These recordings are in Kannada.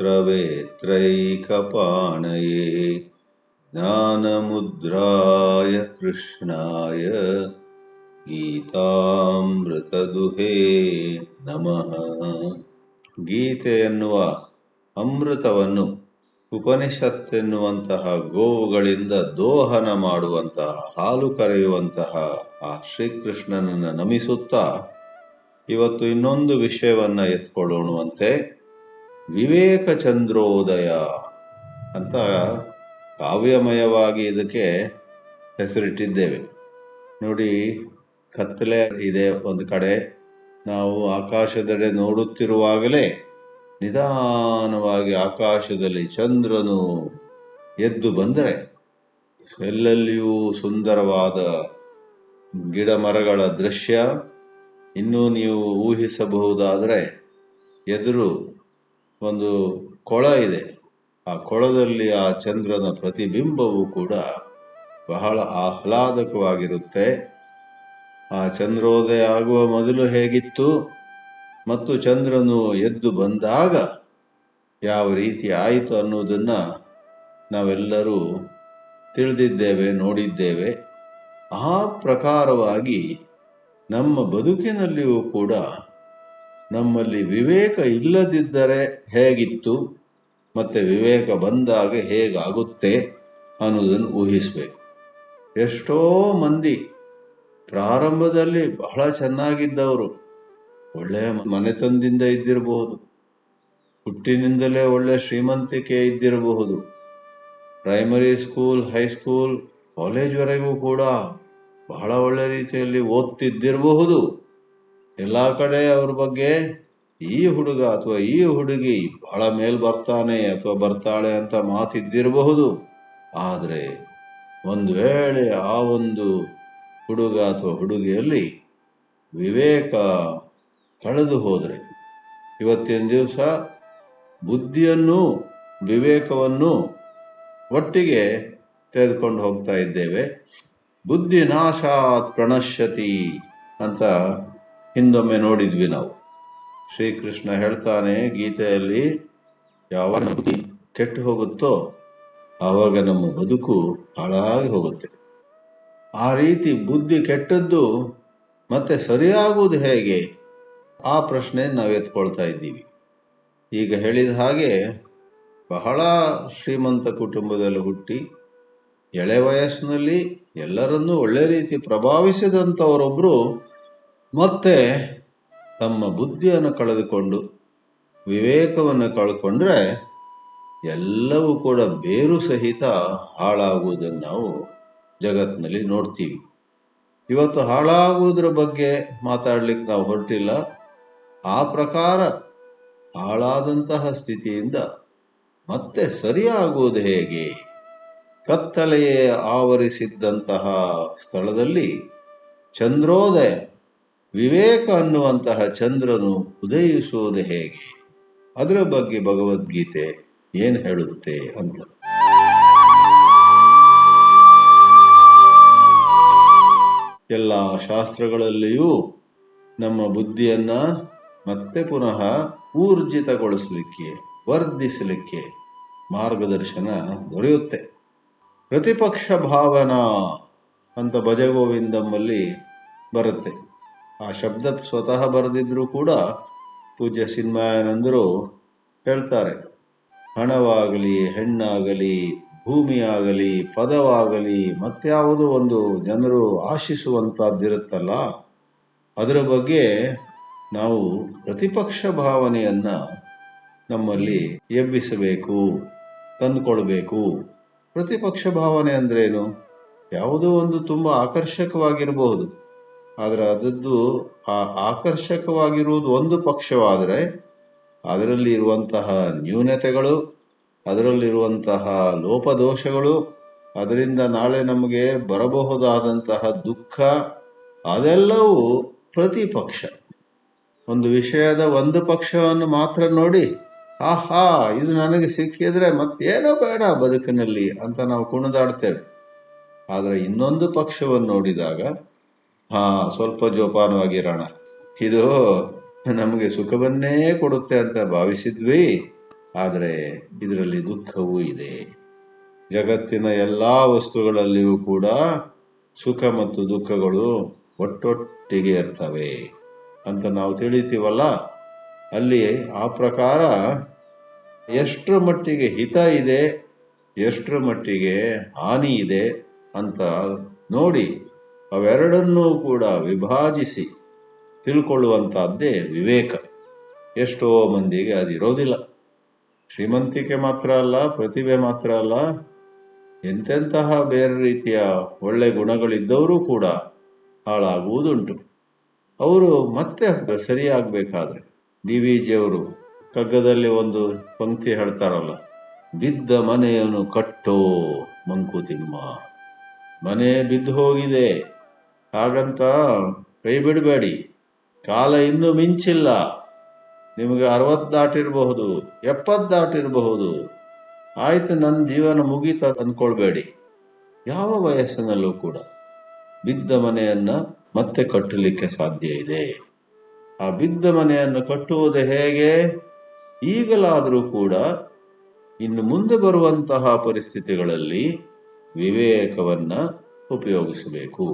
तत्रवेत्रैकपाणये ज्ञानमुद्राय कृष्णाय ಗೀತಾಮೃತದುಹೇ ನಮಃ. ಗೀತೆ ಎನ್ನುವ ಅಮೃತವನ್ನು ಉಪನಿಷತ್ತೆನ್ನುವಂತಹ ಗೋವುಗಳಿಂದ ದೋಹನ ಮಾಡುವಂತಹ ಹಾಲು ಕರೆಯುವಂತಹ ಆ ಶ್ರೀಕೃಷ್ಣನನ್ನು ನಮಿಸುತ್ತಾ ಇವತ್ತು ಇನ್ನೊಂದು ವಿಷಯವನ್ನ ಎತ್ಕೊಳ್ಳೋಣವಂತೆ. ವಿವೇಕ ಚಂದ್ರೋದಯ ಅಂತ ಕಾವ್ಯಮಯವಾಗಿ ಇದಕ್ಕೆ ಹೆಸರಿಟ್ಟಿದ್ದೇವೆ. ನೋಡಿ, ಕತ್ತಲೆ ಇದೆ ಒಂದು ಕಡೆ, ನಾವು ಆಕಾಶದೆಡೆ ನೋಡುತ್ತಿರುವಾಗಲೇ ನಿಧಾನವಾಗಿ ಆಕಾಶದಲ್ಲಿ ಚಂದ್ರನು ಎದ್ದು ಬಂದರೆ ಎಲ್ಲೆಲ್ಲಿಯೂ ಸುಂದರವಾದ ಗಿಡ ಮರಗಳ ದೃಶ್ಯ. ಇನ್ನೂ ನೀವು ಊಹಿಸಬಹುದಾದರೆ ಎದುರು ಒಂದು ಕೊಳ ಇದೆ, ಆ ಕೊಳದಲ್ಲಿ ಆ ಚಂದ್ರನ ಪ್ರತಿಬಿಂಬವು ಕೂಡ ಬಹಳ ಆಹ್ಲಾದಕವಾಗಿರುತ್ತೆ. ಆ ಚಂದ್ರೋದಯ ಆಗುವ ಮೊದಲು ಹೇಗಿತ್ತು ಮತ್ತು ಚಂದ್ರನು ಎದ್ದು ಬಂದಾಗ ಯಾವ ರೀತಿ ಆಯಿತು ಅನ್ನೋದನ್ನ ನಾವೆಲ್ಲರೂ ತಿಳಿದಿದ್ದೇವೆ, ನೋಡಿದ್ದೇವೆ. ಆ ಪ್ರಕಾರವಾಗಿ ನಮ್ಮ ಬದುಕಿನಲ್ಲಿಯೂ ಕೂಡ ನಮ್ಮಲ್ಲಿ ವಿವೇಕ ಇಲ್ಲದಿದ್ದರೆ ಹೇಗಿತ್ತು ಮತ್ತೆ ವಿವೇಕ ಬಂದಾಗ ಹೇಗಾಗುತ್ತೆ ಅನ್ನೋದನ್ನು ಊಹಿಸಬೇಕು. ಎಷ್ಟೋ ಮಂದಿ ಪ್ರಾರಂಭದಲ್ಲಿ ಬಹಳ ಚೆನ್ನಾಗಿದ್ದವರು, ಒಳ್ಳೆಯ ಮನೆತನದಿಂದ ಇದ್ದಿರಬಹುದು, ಹುಟ್ಟಿನಿಂದಲೇ ಒಳ್ಳೆಯ ಶ್ರೀಮಂತಿಕೆ ಇದ್ದಿರಬಹುದು, ಪ್ರೈಮರಿ ಸ್ಕೂಲ್, ಹೈಸ್ಕೂಲ್, ಕಾಲೇಜ್ವರೆಗೂ ಕೂಡ ಬಹಳ ಒಳ್ಳೆ ರೀತಿಯಲ್ಲಿ ಓದ್ತಿದ್ದಿರಬಹುದು. ಎಲ್ಲ ಕಡೆ ಅವ್ರ ಬಗ್ಗೆ ಈ ಹುಡುಗ ಅಥವಾ ಈ ಹುಡುಗಿ ಬಹಳ ಮೇಲ್ ಬರ್ತಾನೆ ಅಥವಾ ಬರ್ತಾಳೆ ಅಂತ ಮಾತಿದ್ದಿರಬಹುದು. ಆದರೆ ಒಂದು ವೇಳೆ ಆ ಒಂದು ಹುಡುಗ ಅಥವಾ ಹುಡುಗಿಯಲ್ಲಿ ವಿವೇಕ ಕಳೆದು ಹೋದರೆ, ಇವತ್ತಿನ ದಿವಸ ಬುದ್ಧಿಯನ್ನು ವಿವೇಕವನ್ನು ಒಟ್ಟಿಗೆ ತೆಗೆದುಕೊಂಡು ಹೋಗ್ತಾ ಇದ್ದೇವೆ. ಬುದ್ಧಿ ನಾಶಾತ್ ಪ್ರಣಶ್ಯತಿ ಅಂತ ಹಿಂದೊಮ್ಮೆ ನೋಡಿದ್ವಿ ನಾವು. ಶ್ರೀಕೃಷ್ಣ ಹೇಳ್ತಾನೆ ಗೀತೆಯಲ್ಲಿ, ಯಾವಾಗ ಬುದ್ಧಿ ಕೆಟ್ಟು ಹೋಗುತ್ತೋ ಆವಾಗ ನಮ್ಮ ಬದುಕು ಹಾಳಾಗಿ ಹೋಗುತ್ತೆ. ಆ ರೀತಿ ಬುದ್ಧಿ ಕೆಟ್ಟದ್ದು ಮತ್ತೆ ಸರಿಯಾಗುವುದು ಹೇಗೆ, ಆ ಪ್ರಶ್ನೆ ನಾವು ಎತ್ಕೊಳ್ತಾ ಇದ್ದೀವಿ. ಈಗ ಹೇಳಿದ ಹಾಗೆ ಬಹಳ ಶ್ರೀಮಂತ ಕುಟುಂಬದಲ್ಲಿ ಹುಟ್ಟಿ ಎಳೆ ವಯಸ್ಸಿನಲ್ಲಿ ಎಲ್ಲರನ್ನೂ ಒಳ್ಳೆ ರೀತಿ ಪ್ರಭಾವಿಸಿದಂಥವರೊಬ್ಬರು ಮತ್ತೆ ತಮ್ಮ ಬುದ್ಧಿಯನ್ನು ಕಳೆದುಕೊಂಡು ವಿವೇಕವನ್ನು ಕಳ್ಕೊಂಡ್ರೆ ಎಲ್ಲವೂ ಕೂಡ ಬೇರು ಸಹಿತ ಹಾಳಾಗುವುದನ್ನು ನಾವು ಜಗತ್ತಿನಲ್ಲಿ ನೋಡ್ತೀವಿ. ಇವತ್ತು ಹಾಳಾಗುವುದರ ಬಗ್ಗೆ ಮಾತಾಡ್ಲಿಕ್ಕೆ ನಾವು ಹೊರಟಿಲ್ಲ. ಆ ಪ್ರಕಾರ ಹಾಳಾದಂತಹ ಸ್ಥಿತಿಯಿಂದ ಮತ್ತೆ ಸರಿಯಾಗುವುದು ಹೇಗೆ? ಕತ್ತಲೆಯೇ ಆವರಿಸಿದ್ದಂತಹ ಸ್ಥಳದಲ್ಲಿ ಚಂದ್ರೋದಯ, ವಿವೇಕ ಅನ್ನುವಂತಹ ಚಂದ್ರನು ಉದಯಿಸುವುದು ಹೇಗೆ? ಅದರ ಬಗ್ಗೆ ಭಗವದ್ಗೀತೆ ಏನು ಹೇಳುತ್ತೆ ಅಂತ. ಎಲ್ಲ ಶಾಸ್ತ್ರಗಳಲ್ಲಿಯೂ ನಮ್ಮ ಬುದ್ಧಿಯನ್ನ ಮತ್ತೆ ಪುನಃ ಊರ್ಜಿತಗೊಳಿಸಲಿಕ್ಕೆ, ವರ್ಧಿಸಲಿಕ್ಕೆ ಮಾರ್ಗದರ್ಶನ ದೊರೆಯುತ್ತೆ. ಪ್ರತಿಪಕ್ಷ ಭಾವನಾ ಅಂತ ಭಜಗೋವಿಂದಮ್ಮಲ್ಲಿ ಬರುತ್ತೆ. ಆ ಶಬ್ದ ಸ್ವತಃ ಬರೆದಿದ್ರು ಕೂಡ ಪೂಜ್ಯ ಚಿನ್ಮಯಾನಂದರು ಹೇಳ್ತಾರೆ, ಹಣವಾಗಲಿ, ಹೆಣ್ಣಾಗಲಿ, ಭೂಮಿಯಾಗಲಿ, ಪದವಾಗಲಿ, ಮತ್ಯಾವುದೋ ಒಂದು ಜನರು ಆಶಿಸುವಂತಹದ್ದಿರುತ್ತಲ್ಲ, ಅದರ ಬಗ್ಗೆ ನಾವು ಪ್ರತಿಪಕ್ಷ ಭಾವನೆಯನ್ನ ನಮ್ಮಲ್ಲಿ ಎಬ್ಬಿಸಬೇಕು, ತಂದುಕೊಳ್ಬೇಕು. ಪ್ರತಿಪಕ್ಷ ಭಾವನೆ ಅಂದ್ರೇನು? ಯಾವುದೋ ಒಂದು ತುಂಬ ಆಕರ್ಷಕವಾಗಿರಬಹುದು, ಆದರೆ ಅದದ್ದು ಆ ಆಕರ್ಷಕವಾಗಿರುವುದು ಒಂದು ಪಕ್ಷವಾದರೆ ಅದರಲ್ಲಿ ಇರುವಂತಹ ನ್ಯೂನತೆಗಳು, ಅದರಲ್ಲಿರುವಂತಹ ಲೋಪದೋಷಗಳು, ಅದರಿಂದ ನಾಳೆ ನಮಗೆ ಬರಬಹುದಾದಂತಹ ದುಃಖ, ಅದೆಲ್ಲವೂ ಪ್ರತಿಪಕ್ಷ. ಒಂದು ವಿಷಯದ ಒಂದು ಪಕ್ಷವನ್ನು ಮಾತ್ರ ನೋಡಿ, ಆಹಾ ಇದು ನನಗೆ ಸಿಕ್ಕಿದ್ರೆ ಮತ್ತೇನೋ ಬೇಡ ಬದುಕಿನಲ್ಲಿ ಅಂತ ನಾವು ಕುಣಿದಾಡ್ತೇವೆ. ಆದರೆ ಇನ್ನೊಂದು ಪಕ್ಷವನ್ನು ನೋಡಿದಾಗ, ಸ್ವಲ್ಪ ಜೋಪಾನವಾಗಿರೋಣ, ಇದು ನಮಗೆ ಸುಖವನ್ನೇ ಕೊಡುತ್ತೆ ಅಂತ ಭಾವಿಸಿದ್ವಿ, ಆದರೆ ಇದರಲ್ಲಿ ದುಃಖವೂ ಇದೆ. ಜಗತ್ತಿನ ಎಲ್ಲ ವಸ್ತುಗಳಲ್ಲಿಯೂ ಕೂಡ ಸುಖ ಮತ್ತು ದುಃಖಗಳು ಒಟ್ಟೊಟ್ಟಿಗೆ ಇರ್ತವೆ ಅಂತ ನಾವು ತಿಳಿತೀವಲ್ಲ. ಅಲ್ಲಿ ಆ ಪ್ರಕಾರ ಎಷ್ಟರ ಮಟ್ಟಿಗೆ ಹಿತ ಇದೆ, ಎಷ್ಟರ ಮಟ್ಟಿಗೆ ಹಾನಿ ಇದೆ ಅಂತ ನೋಡಿ ಅವೆರಡನ್ನೂ ಕೂಡ ವಿಭಾಜಿಸಿ ತಿಳ್ಕೊಳ್ಳುವಂತಹದ್ದೇ ವಿವೇಕ. ಎಷ್ಟೋ ಮಂದಿಗೆ ಅದಿರೋದಿಲ್ಲ. ಶ್ರೀಮಂತಿಕೆ ಮಾತ್ರ ಅಲ್ಲ, ಪ್ರತಿಭೆ ಮಾತ್ರ ಅಲ್ಲ, ಎಂತೆಂತಹ ಬೇರೆ ರೀತಿಯ ಒಳ್ಳೆ ಗುಣಗಳಿದ್ದವರು ಕೂಡ ಹಾಳಾಗುವುದುಂಟು. ಅವರು ಮತ್ತೆ ಸರಿಯಾಗಬೇಕಾದ್ರೆ DVG ಅವರು ಕಗ್ಗದಲ್ಲಿ ಒಂದು ಪಂಕ್ತಿ ಹೇಳ್ತಾರಲ್ಲ, ಬಿದ್ದ ಮನೆಯನ್ನು ಕಟ್ಟೋ ಮಂಕುತಿಮ್ಮ. ಮನೆ ಬಿದ್ದು ಹೋಗಿದೆ, ಹಾಗಂತ ಕೈ ಬಿಡಬೇಡಿ. ಕಾಲ ಇನ್ನೂ ಮಿಂಚಿಲ್ಲ. ನಿಮಗೆ 60 ದಾಟಿರಬಹುದು, 70 ದಾಟಿರಬಹುದು. ಆಯ್ತು, ನನ್ನ ಜೀವನ ಮುಗೀತ ಅಂದ್ಕೊಳ್ಬೇಡಿ. ಯಾವ ವಯಸ್ಸಿನಲ್ಲೂ ಕೂಡ ಬಿದ್ದ ಮನೆಯನ್ನ ಮತ್ತೆ ಕಟ್ಟಲಿಕ್ಕೆ ಸಾಧ್ಯ ಇದೆ. ಆ ಬಿದ್ದ ಮನೆಯನ್ನು ಕಟ್ಟುವುದು ಹೇಗೆ? ಈಗಲಾದರೂ ಕೂಡ ಇನ್ನು ಮುಂದೆ ಬರುವಂತಹ ಪರಿಸ್ಥಿತಿಗಳಲ್ಲಿ ವಿವೇಕವನ್ನ ಉಪಯೋಗಿಸಬೇಕು.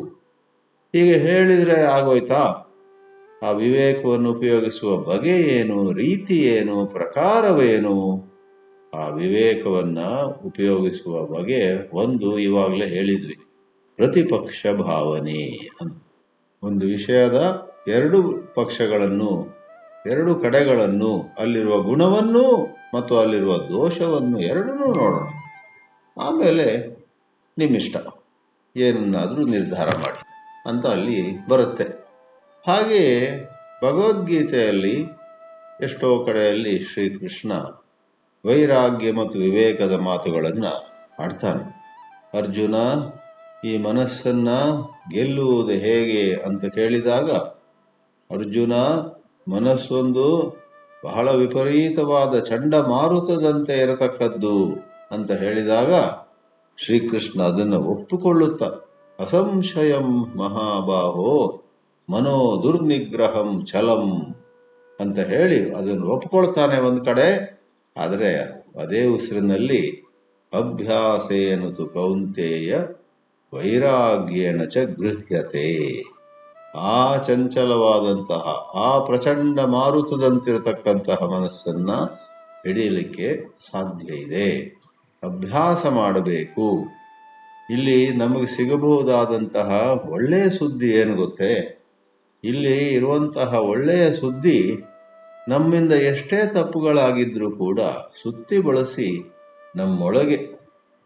ಹೀಗೆ ಹೇಳಿದ್ರೆ ಆಗೋಯ್ತಾ? ಆ ವಿವೇಕವನ್ನು ಉಪಯೋಗಿಸುವ ಬಗೆ ಏನು, ರೀತಿ ಏನು, ಪ್ರಕಾರವೇನು? ಆ ವಿವೇಕವನ್ನ ಉಪಯೋಗಿಸುವ ಬಗೆ ಒಂದು ಇವಾಗಲೇ ಹೇಳಿದ್ವಿ, ಪ್ರತಿಪಕ್ಷ ಭಾವನೆ ಅಂತ. ಒಂದು ವಿಷಯದ ಎರಡು ಪಕ್ಷಗಳನ್ನು, ಎರಡು ಕಡೆಗಳನ್ನು, ಅಲ್ಲಿರುವ ಗುಣವನ್ನು ಮತ್ತು ಅಲ್ಲಿರುವ ದೋಷವನ್ನು ಎರಡನ್ನೂ ನೋಡೋಣ. ಆಮೇಲೆ ನಿಮ್ಮಿಷ್ಟ, ಏನನ್ನಾದರೂ ನಿರ್ಧಾರ ಮಾಡಿ ಅಂತ ಅಲ್ಲಿ ಬರುತ್ತೆ. ಹಾಗೆಯೇ ಭಗವದ್ಗೀತೆಯಲ್ಲಿ ಎಷ್ಟೋ ಕಡೆಯಲ್ಲಿ ಶ್ರೀಕೃಷ್ಣ ವೈರಾಗ್ಯ ಮತ್ತು ವಿವೇಕದ ಮಾತುಗಳನ್ನು ಆಡ್ತಾನೆ. ಅರ್ಜುನ, ಈ ಮನಸ್ಸನ್ನ ಗೆಲ್ಲುವುದು ಹೇಗೆ ಅಂತ ಕೇಳಿದಾಗ, ಅರ್ಜುನ, ಮನಸ್ಸೊಂದು ಬಹಳ ವಿಪರೀತವಾದ ಚಂಡಮಾರುತದಂತೆ ಇರತಕ್ಕದ್ದು ಅಂತ ಹೇಳಿದಾಗ ಶ್ರೀಕೃಷ್ಣ ಅದನ್ನು ಒಪ್ಪಿಕೊಳ್ಳುತ್ತ, ಅಸಂಶಯಂ ಮಹಾಬಾಹೋ ಮನೋ ದುರ್ನಿಗ್ರಹಂ ಛಲಂ ಅಂತ ಹೇಳಿ ಅದನ್ನು ಒಪ್ಪಿಕೊಳ್ತಾನೆ ಒಂದು ಕಡೆ. ಆದರೆ ಅದೇ ಉಸಿರಿನಲ್ಲಿ ಅಭ್ಯಾಸೇನು ತು ಕೌಂತೇಯ ವೈರಾಗ್ಯೇಣ ಚ ಗೃಹ್ಯತೆ. ಆ ಚಂಚಲವಾದಂತಹ, ಆ ಪ್ರಚಂಡ ಮಾರುತದಂತಿರತಕ್ಕಂತಹ ಮನಸ್ಸನ್ನ ಹಿಡಿಯಲಿಕ್ಕೆ ಸಾಧ್ಯ ಇದೆ. ಅಭ್ಯಾಸ ಮಾಡಬೇಕು. ಇಲ್ಲಿ ನಮಗೆ ಸಿಗಬಹುದಾದಂತಹ ಒಳ್ಳೆಯ ಸುದ್ದಿ ಏನು ಗೊತ್ತೇ? ಇಲ್ಲಿ ಇರುವಂತಹ ಒಳ್ಳೆಯ ಸುದ್ದಿ, ನಮ್ಮಿಂದ ಎಷ್ಟೇ ತಪ್ಪುಗಳಾಗಿದ್ರೂ ಕೂಡ ಸುತ್ತಿ ಬಳಸಿ ನಮ್ಮೊಳಗೆ,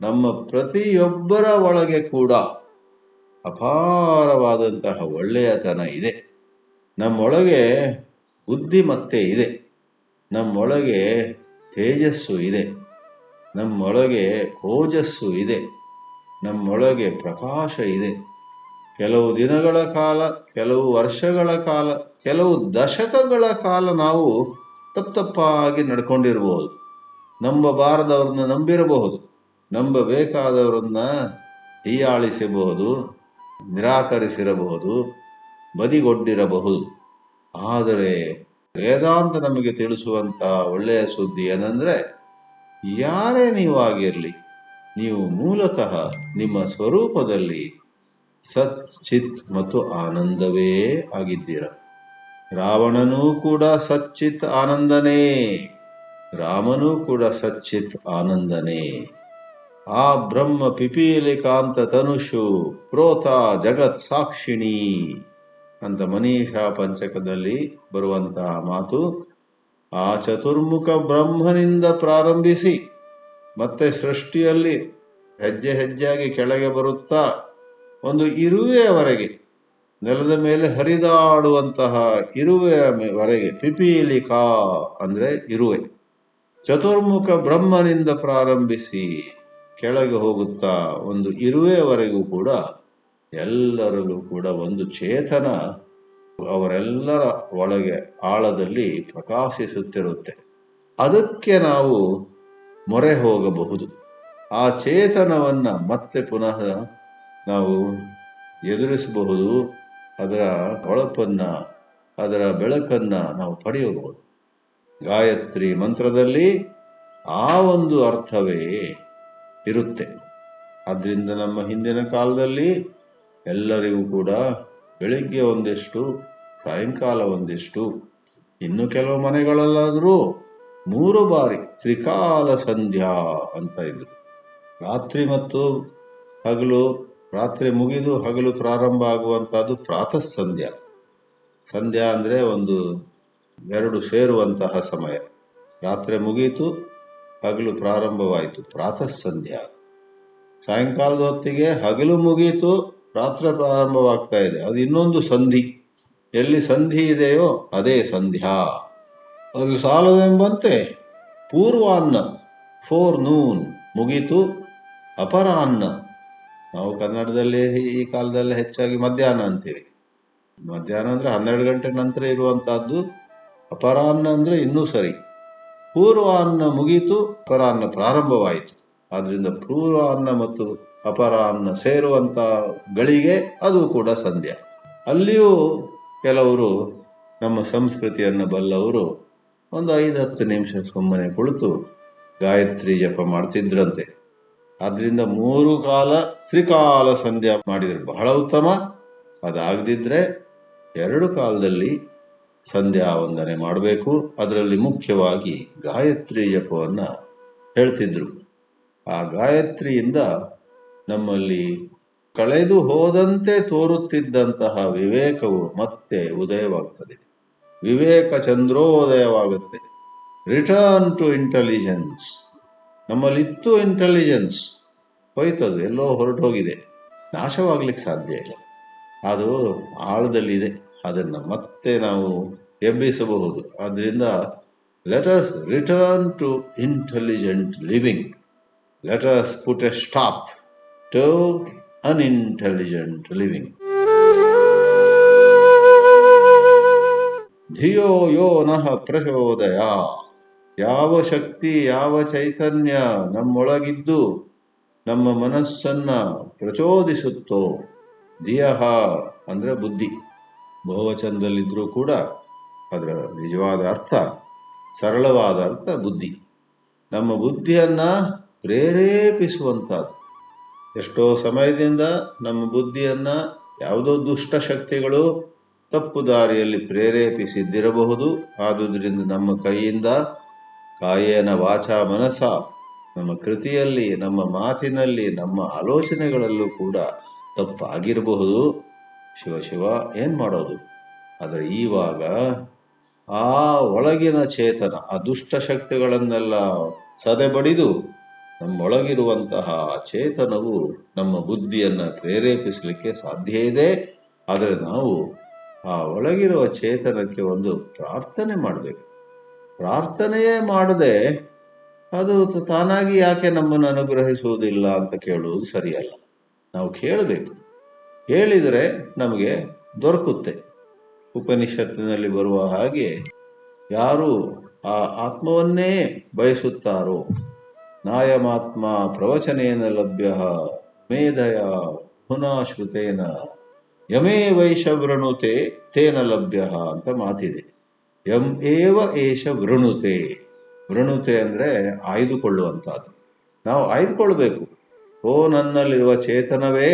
ನಮ್ಮ ಪ್ರತಿಯೊಬ್ಬರ ಒಳಗೆ ಕೂಡ ಅಪಾರವಾದಂತಹ ಒಳ್ಳೆಯತನ ಇದೆ. ನಮ್ಮೊಳಗೆ ಬುದ್ಧಿಮತ್ತೆ ಇದೆ, ನಮ್ಮೊಳಗೆ ತೇಜಸ್ಸು ಇದೆ, ನಮ್ಮೊಳಗೆ ಓಜಸ್ಸು ಇದೆ, ನಮ್ಮೊಳಗೆ ಪ್ರಕಾಶ ಇದೆ. ಕೆಲವು ದಿನಗಳ ಕಾಲ, ಕೆಲವು ವರ್ಷಗಳ ಕಾಲ, ಕೆಲವು ದಶಕಗಳ ಕಾಲ ನಾವು ತಪ್ಪಾಗಿ ನಡ್ಕೊಂಡಿರಬಹುದು. ನಂಬಬಾರದವ್ರನ್ನ ನಂಬಿರಬಹುದು, ನಂಬಬೇಕಾದವ್ರನ್ನ ಹೀಯಾಳಿಸಬಹುದು, ನಿರಾಕರಿಸಿರಬಹುದು, ಬದಿಗೊಡ್ಡಿರಬಹುದು. ಆದರೆ ವೇದಾಂತ ನಮಗೆ ತಿಳಿಸುವಂತ ಒಳ್ಳೆಯ ಸುದ್ದಿ ಏನಂದ್ರೆ, ಯಾರೇ ನೀವಾಗಿರಲಿ, ನೀವು ಮೂಲತಃ ನಿಮ್ಮ ಸ್ವರೂಪದಲ್ಲಿ ಸತ್, ಚಿತ್ ಮತ್ತು ಆನಂದವೇ ಆಗಿದ್ದೀರ. ರಾವಣನೂ ಕೂಡ ಸಚ್ಚಿತ್ ಆನಂದನೇ, ರಾಮನೂ ಕೂಡ ಸಚ್ಚಿತ್ ಆನಂದನೇ. ಆ ಬ್ರಹ್ಮ ಪಿಪೀಲಿಕಾಂತ ತನುಷು ಪ್ರೋತ ಜಗತ್ ಸಾಕ್ಷಿಣಿ ಅಂತ ಮನೀಷಾ ಪಂಚಕದಲ್ಲಿ ಬರುವಂತಹ ಮಾತು. ಆ ಚತುರ್ಮುಖ ಬ್ರಹ್ಮನಿಂದ ಪ್ರಾರಂಭಿಸಿ ಮತ್ತೆ ಸೃಷ್ಟಿಯಲ್ಲಿ ಹೆಜ್ಜೆ ಹೆಜ್ಜೆಯಾಗಿ ಕೆಳಗೆ ಬರುತ್ತಾ ಒಂದು ಇರುವೆಯವರೆಗೆ, ನೆಲದ ಮೇಲೆ ಹರಿದಾಡುವಂತಹ ಇರುವೆಯವರೆಗೆ, ಪಿಪೀಲಿಕಾ ಅಂದ್ರೆ ಇರುವೆ, ಚತುರ್ಮುಖ ಬ್ರಹ್ಮನಿಂದ ಪ್ರಾರಂಭಿಸಿ ಕೆಳಗೆ ಹೋಗುತ್ತಾ ಒಂದು ಇರುವೆಯವರೆಗೂ ಕೂಡ ಎಲ್ಲರಲ್ಲೂ ಕೂಡ ಒಂದು ಚೇತನ ಅವರೆಲ್ಲರ ಒಳಗೆ ಆಳದಲ್ಲಿ ಪ್ರಕಾಶಿಸುತ್ತಿರುತ್ತೆ. ಅದಕ್ಕೆ ನಾವು ಮೊರೆ ಹೋಗಬಹುದು. ಆ ಚೇತನವನ್ನ ಮತ್ತೆ ಪುನಃ ನಾವು ಎದುರಿಸಬಹುದು. ಅದರ ಹೊಳಪನ್ನ, ಅದರ ಬೆಳಕನ್ನ ನಾವು ಪಡೆಯಬಹುದು. ಗಾಯತ್ರಿ ಮಂತ್ರದಲ್ಲಿ ಆ ಒಂದು ಅರ್ಥವೇ ಇರುತ್ತೆ. ಅದರಿಂದ ನಮ್ಮ ಹಿಂದಿನ ಕಾಲದಲ್ಲಿ ಎಲ್ಲರಿಗೂ ಕೂಡ ಬೆಳಿಗ್ಗೆ ಒಂದಿಷ್ಟು, ಸಾಯಂಕಾಲ ಒಂದಿಷ್ಟು, ಇನ್ನು ಕೆಲವು ಮನೆಗಳಲ್ಲಾದರೂ 3 ಬಾರಿ ತ್ರಿಕಾಲ ಸಂಧ್ಯಾ ಅಂತ ಇದ್ರು. ರಾತ್ರಿ ಮತ್ತು ಹಗಲು, ರಾತ್ರಿ ಮುಗಿದು ಹಗಲು ಪ್ರಾರಂಭ ಆಗುವಂತಹದ್ದು ಪ್ರಾತಃ ಸಂಧ್ಯಾ. ಸಂಧ್ಯಾ ಅಂದರೆ ಒಂದು 2 ಸೇರುವಂತಹ ಸಮಯ. ರಾತ್ರಿ ಮುಗೀತು, ಹಗಲು ಪ್ರಾರಂಭವಾಯಿತು, ಪ್ರಾತಃ ಸಂಧ್ಯಾ. ಸಾಯಂಕಾಲದ ಹೊತ್ತಿಗೆ ಹಗಲು ಮುಗೀತು, ರಾತ್ರಿ ಪ್ರಾರಂಭವಾಗ್ತಾ ಇದೆ, ಅದು ಇನ್ನೊಂದು ಸಂಧಿ. ಎಲ್ಲಿ ಸಂಧಿ ಇದೆಯೋ ಅದೇ ಸಂಧ್ಯಾ. ಅದು ಸಾಲದೆಂಬಂತೆ ಪೂರ್ವಾನ್ನ, ಫೋರ್ ನೂನ್ ಮುಗೀತು, ಅಪರಾಹ್ನ, ನಾವು ಕನ್ನಡದಲ್ಲಿ ಈ ಕಾಲದಲ್ಲಿ ಹೆಚ್ಚಾಗಿ ಮಧ್ಯಾಹ್ನ ಅಂತೀವಿ. ಮಧ್ಯಾಹ್ನ ಅಂದರೆ 12 ಗಂಟೆ ನಂತರ ಇರುವಂತಹದ್ದು. ಅಪರಾಹ್ನ ಅಂದರೆ ಇನ್ನೂ ಸರಿ. ಪೂರ್ವಾಹ್ನ ಮುಗೀತು, ಅಪರಾಹ್ನ ಪ್ರಾರಂಭವಾಯಿತು. ಆದ್ರಿಂದ ಪೂರ್ವಾಹ್ನ ಮತ್ತು ಅಪರಾಹ್ನ ಸೇರುವಂತ ಗಳಿಗೆ ಅದು ಕೂಡ ಸಂಧ್ಯಾ. ಅಲ್ಲಿಯೂ ಕೆಲವರು, ನಮ್ಮ ಸಂಸ್ಕೃತಿಯನ್ನು ಬಲ್ಲವರು, ಒಂದು 5-10 ನಿಮಿಷ ಸುಮ್ಮನೆ ಕುಳಿತು ಗಾಯತ್ರಿ ಜಪ ಮಾಡ್ತಿದ್ರಂತೆ. ಆದ್ರಿಂದ 3 ಕಾಲ ತ್ರಿಕಾಲ ಸಂಧ್ಯಾ ಮಾಡಿದರೆ ಬಹಳ ಉತ್ತಮ. ಅದಾಗದಿದ್ರೆ 2 ಕಾಲದಲ್ಲಿ ಸಂಧ್ಯಾ ವಂದನೆ ಮಾಡಬೇಕು. ಅದರಲ್ಲಿ ಮುಖ್ಯವಾಗಿ ಗಾಯತ್ರಿ ಜಪವನ್ನು ಹೇಳ್ತಿದ್ರು. ಆ ಗಾಯತ್ರಿಯಿಂದ ನಮ್ಮಲ್ಲಿ ಕಳೆದು ಹೋದಂತೆ ತೋರುತ್ತಿದ್ದಂತಹ ವಿವೇಕವು ಮತ್ತೆ ಉದಯವಾಗ್ತದೆ. ವಿವೇಕ ಚಂದ್ರೋದಯವಾಗುತ್ತೆ. Return to intelligence. ನಮ್ಮಲ್ಲಿತ್ತು ಇಂಟೆಲಿಜೆನ್ಸ್, ಹೋಯ್ತದು, ಎಲ್ಲೋ ಹೊರಟೋಗಿದೆ, ನಾಶವಾಗ್ಲಿಕ್ಕೆ ಸಾಧ್ಯ ಇಲ್ಲ. ಅದು ಆಳದಲ್ಲಿದೆ, ಅದನ್ನು ಮತ್ತೆ ನಾವು ಎಬ್ಬಿಸಬಹುದು. ಆದ್ದರಿಂದ let us return to intelligent living. Let us put a stop to unintelligent living. ಧಿಯೋ ಯೋ ನಃ ಪ್ರಚೋದಯ. ಯಾವ ಶಕ್ತಿ, ಯಾವ ಚೈತನ್ಯ ನಮ್ಮೊಳಗಿದ್ದು ನಮ್ಮ ಮನಸ್ಸನ್ನ ಪ್ರಚೋದಿಸುತ್ತೋ, ಧಿಯಃ ಅಂದರೆ ಬುದ್ಧಿ. ಬಹುವಚನದಲ್ಲಿದ್ರೂ ಕೂಡ ಅದರ ನಿಜವಾದ ಅರ್ಥ, ಸರಳವಾದ ಅರ್ಥ ಬುದ್ಧಿ. ನಮ್ಮ ಬುದ್ಧಿಯನ್ನ ಪ್ರೇರೇಪಿಸುವಂತಹದ್ದು. ಎಷ್ಟೋ ಸಮಯದಿಂದ ನಮ್ಮ ಬುದ್ಧಿಯನ್ನ ಯಾವುದೋ ದುಷ್ಟ ಶಕ್ತಿಗಳು ತಪ್ಪು ದಾರಿಯಲ್ಲಿ ಪ್ರೇರೇಪಿಸಿದ್ದಿರಬಹುದು. ಆದುದರಿಂದ ನಮ್ಮ ಕೈಯಿಂದ ಕಾಯೇನ ವಾಚ ಮನಸ, ನಮ್ಮ ಕೃತಿಯಲ್ಲಿ, ನಮ್ಮ ಮಾತಿನಲ್ಲಿ, ನಮ್ಮ ಆಲೋಚನೆಗಳಲ್ಲೂ ಕೂಡ ತಪ್ಪಾಗಿರಬಹುದು. ಶಿವ ಶಿವ, ಏನು ಮಾಡೋದು? ಆದರೆ ಈವಾಗ ಆ ಒಳಗಿನ ಚೇತನ, ಆ ದುಷ್ಟ ಶಕ್ತಿಗಳನ್ನೆಲ್ಲ ಸದೆಬಡಿದು ನಮ್ಮೊಳಗಿರುವಂತಹ ಚೇತನವು ನಮ್ಮ ಬುದ್ಧಿಯನ್ನು ಪ್ರೇರೇಪಿಸಲಿಕ್ಕೆ ಸಾಧ್ಯ ಇದೆ. ಆದರೆ ನಾವು ಆ ಒಳಗಿರುವ ಚೇತನಕ್ಕೆ ಒಂದು ಪ್ರಾರ್ಥನೆ ಮಾಡಬೇಕು. ಪ್ರಾರ್ಥನೆಯೇ ಮಾಡದೆ ಅದು ತಾನಾಗಿ ಯಾಕೆ ನಮ್ಮನ್ನು ಅನುಗ್ರಹಿಸುವುದಿಲ್ಲ ಅಂತ ಕೇಳುವುದು ಸರಿಯಲ್ಲ. ನಾವು ಕೇಳಬೇಕು. ಕೇಳಿದರೆ ನಮಗೆ ದೊರಕುತ್ತೆ. ಉಪನಿಷತ್ತಿನಲ್ಲಿ ಬರುವ ಹಾಗೆ, ಯಾರು ಆ ಆತ್ಮವನ್ನೇ ಬಯಸುತ್ತಾರೋ, ನಾಯಮಾತ್ಮ ಪ್ರವಚನೇನ ಲಭ್ಯ ಮೇಧಯ ಪುನಾಶ್ರುತೇನ ಯಮೇ ವೈಷ ವೃಣುತೆ ತೇನ ಲಭ್ಯ ಅಂತ ಮಾತಿದೆ. ಯಂ ಏವ ಏಷ ವೃಣುತೆ. ವೃಣುತೆ ಅಂದರೆ ಆಯ್ದುಕೊಳ್ಳುವಂಥದ್ದು. ನಾವು ಆಯ್ದುಕೊಳ್ಬೇಕು. ಓ ನನ್ನಲ್ಲಿರುವ ಚೇತನವೇ,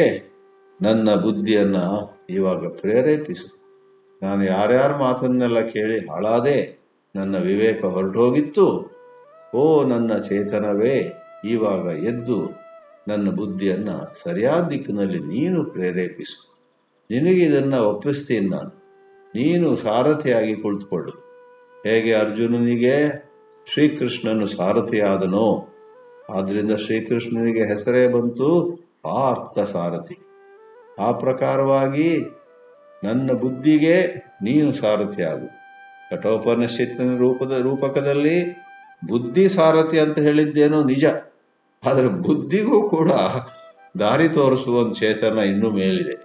ನನ್ನ ಬುದ್ಧಿಯನ್ನು ಇವಾಗ ಪ್ರೇರೇಪಿಸು. ನಾನು ಯಾರ್ಯಾರ ಮಾತನ್ನೆಲ್ಲ ಕೇಳಿ ಹಾಳಾದೆ, ನನ್ನ ವಿವೇಕ ಹೊರಟೋಗಿತ್ತು. ಓ ನನ್ನ ಚೇತನವೇ, ಇವಾಗ ಎದ್ದು ನನ್ನ ಬುದ್ಧಿಯನ್ನು ಸರಿಯಾದ ದಿಕ್ಕಿನಲ್ಲಿ ನೀನು ಪ್ರೇರೇಪಿಸು. ನಿನಗೆ ಇದನ್ನು ಒಪ್ಪಿಸ್ತೀನಿ ನಾನು. ನೀನು ಸಾರಥಿಯಾಗಿ ಕುಳಿತುಕೊಳ್ಳು. ಹೇಗೆ ಅರ್ಜುನನಿಗೆ ಶ್ರೀಕೃಷ್ಣನು ಸಾರಥಿಯಾದನೋ, ಆದ್ದರಿಂದ ಶ್ರೀಕೃಷ್ಣನಿಗೆ ಹೆಸರೇ ಬಂತು ಪಾರ್ಥ ಸಾರಥಿ. ಆ ಪ್ರಕಾರವಾಗಿ ನನ್ನ ಬುದ್ಧಿಗೆ ನೀನು ಸಾರಥಿಯಾಗು. ಕಠೋಪನಿಷತ್ತಿನ ರೂಪಕದಲ್ಲಿ ಬುದ್ಧಿ ಸಾರಥಿ ಅಂತ ಹೇಳಿದ್ದೇನೋ ನಿಜ, ಆದರೆ ಬುದ್ಧಿಗೂ ಕೂಡ ದಾರಿ ತೋರಿಸುವ ಚೇತನ ಇನ್ನೂ ಮೇಲಿದೆ.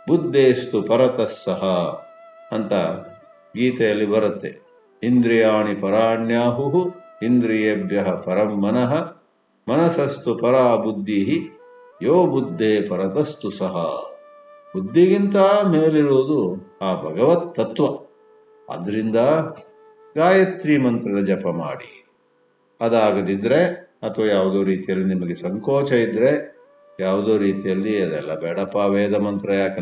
ಬುದ್ಧೇಸ್ತು ಪರತಃ ಸಹ ಅಂತ ಗೀತೆಯಲ್ಲಿ ಬರುತ್ತೆ. ಇಂದ್ರಿಯಾಣಿ ಪರಾಣ್ಯಾಹು ಇಂದ್ರಿಯೇಭ್ಯ ಪರಂ ಮನಃ ಮನಸಸ್ತು ಪರಾ ಬುದ್ಧಿ ಯೋ ಬುದ್ಧೇ ಪರತಸ್ತು ಸಹ. ಬುದ್ಧಿಗಿಂತ ಮೇಲಿರುವುದು ಆ ಭಗವತ್ ತತ್ವ. ಅದರಿಂದ ಗಾಯತ್ರಿ ಮಂತ್ರದ ಜಪ ಮಾಡಿ. ಅದಾಗದಿದ್ದರೆ ಅಥವಾ ಯಾವುದೋ ರೀತಿಯಲ್ಲಿ ನಿಮಗೆ ಸಂಕೋಚ ಇದ್ದರೆ, ಯಾವುದೋ ರೀತಿಯಲ್ಲಿ ಅದೆಲ್ಲ ಬೇಡಪ್ಪ, ವೇದ ಮಂತ್ರ ಯಾಕೆ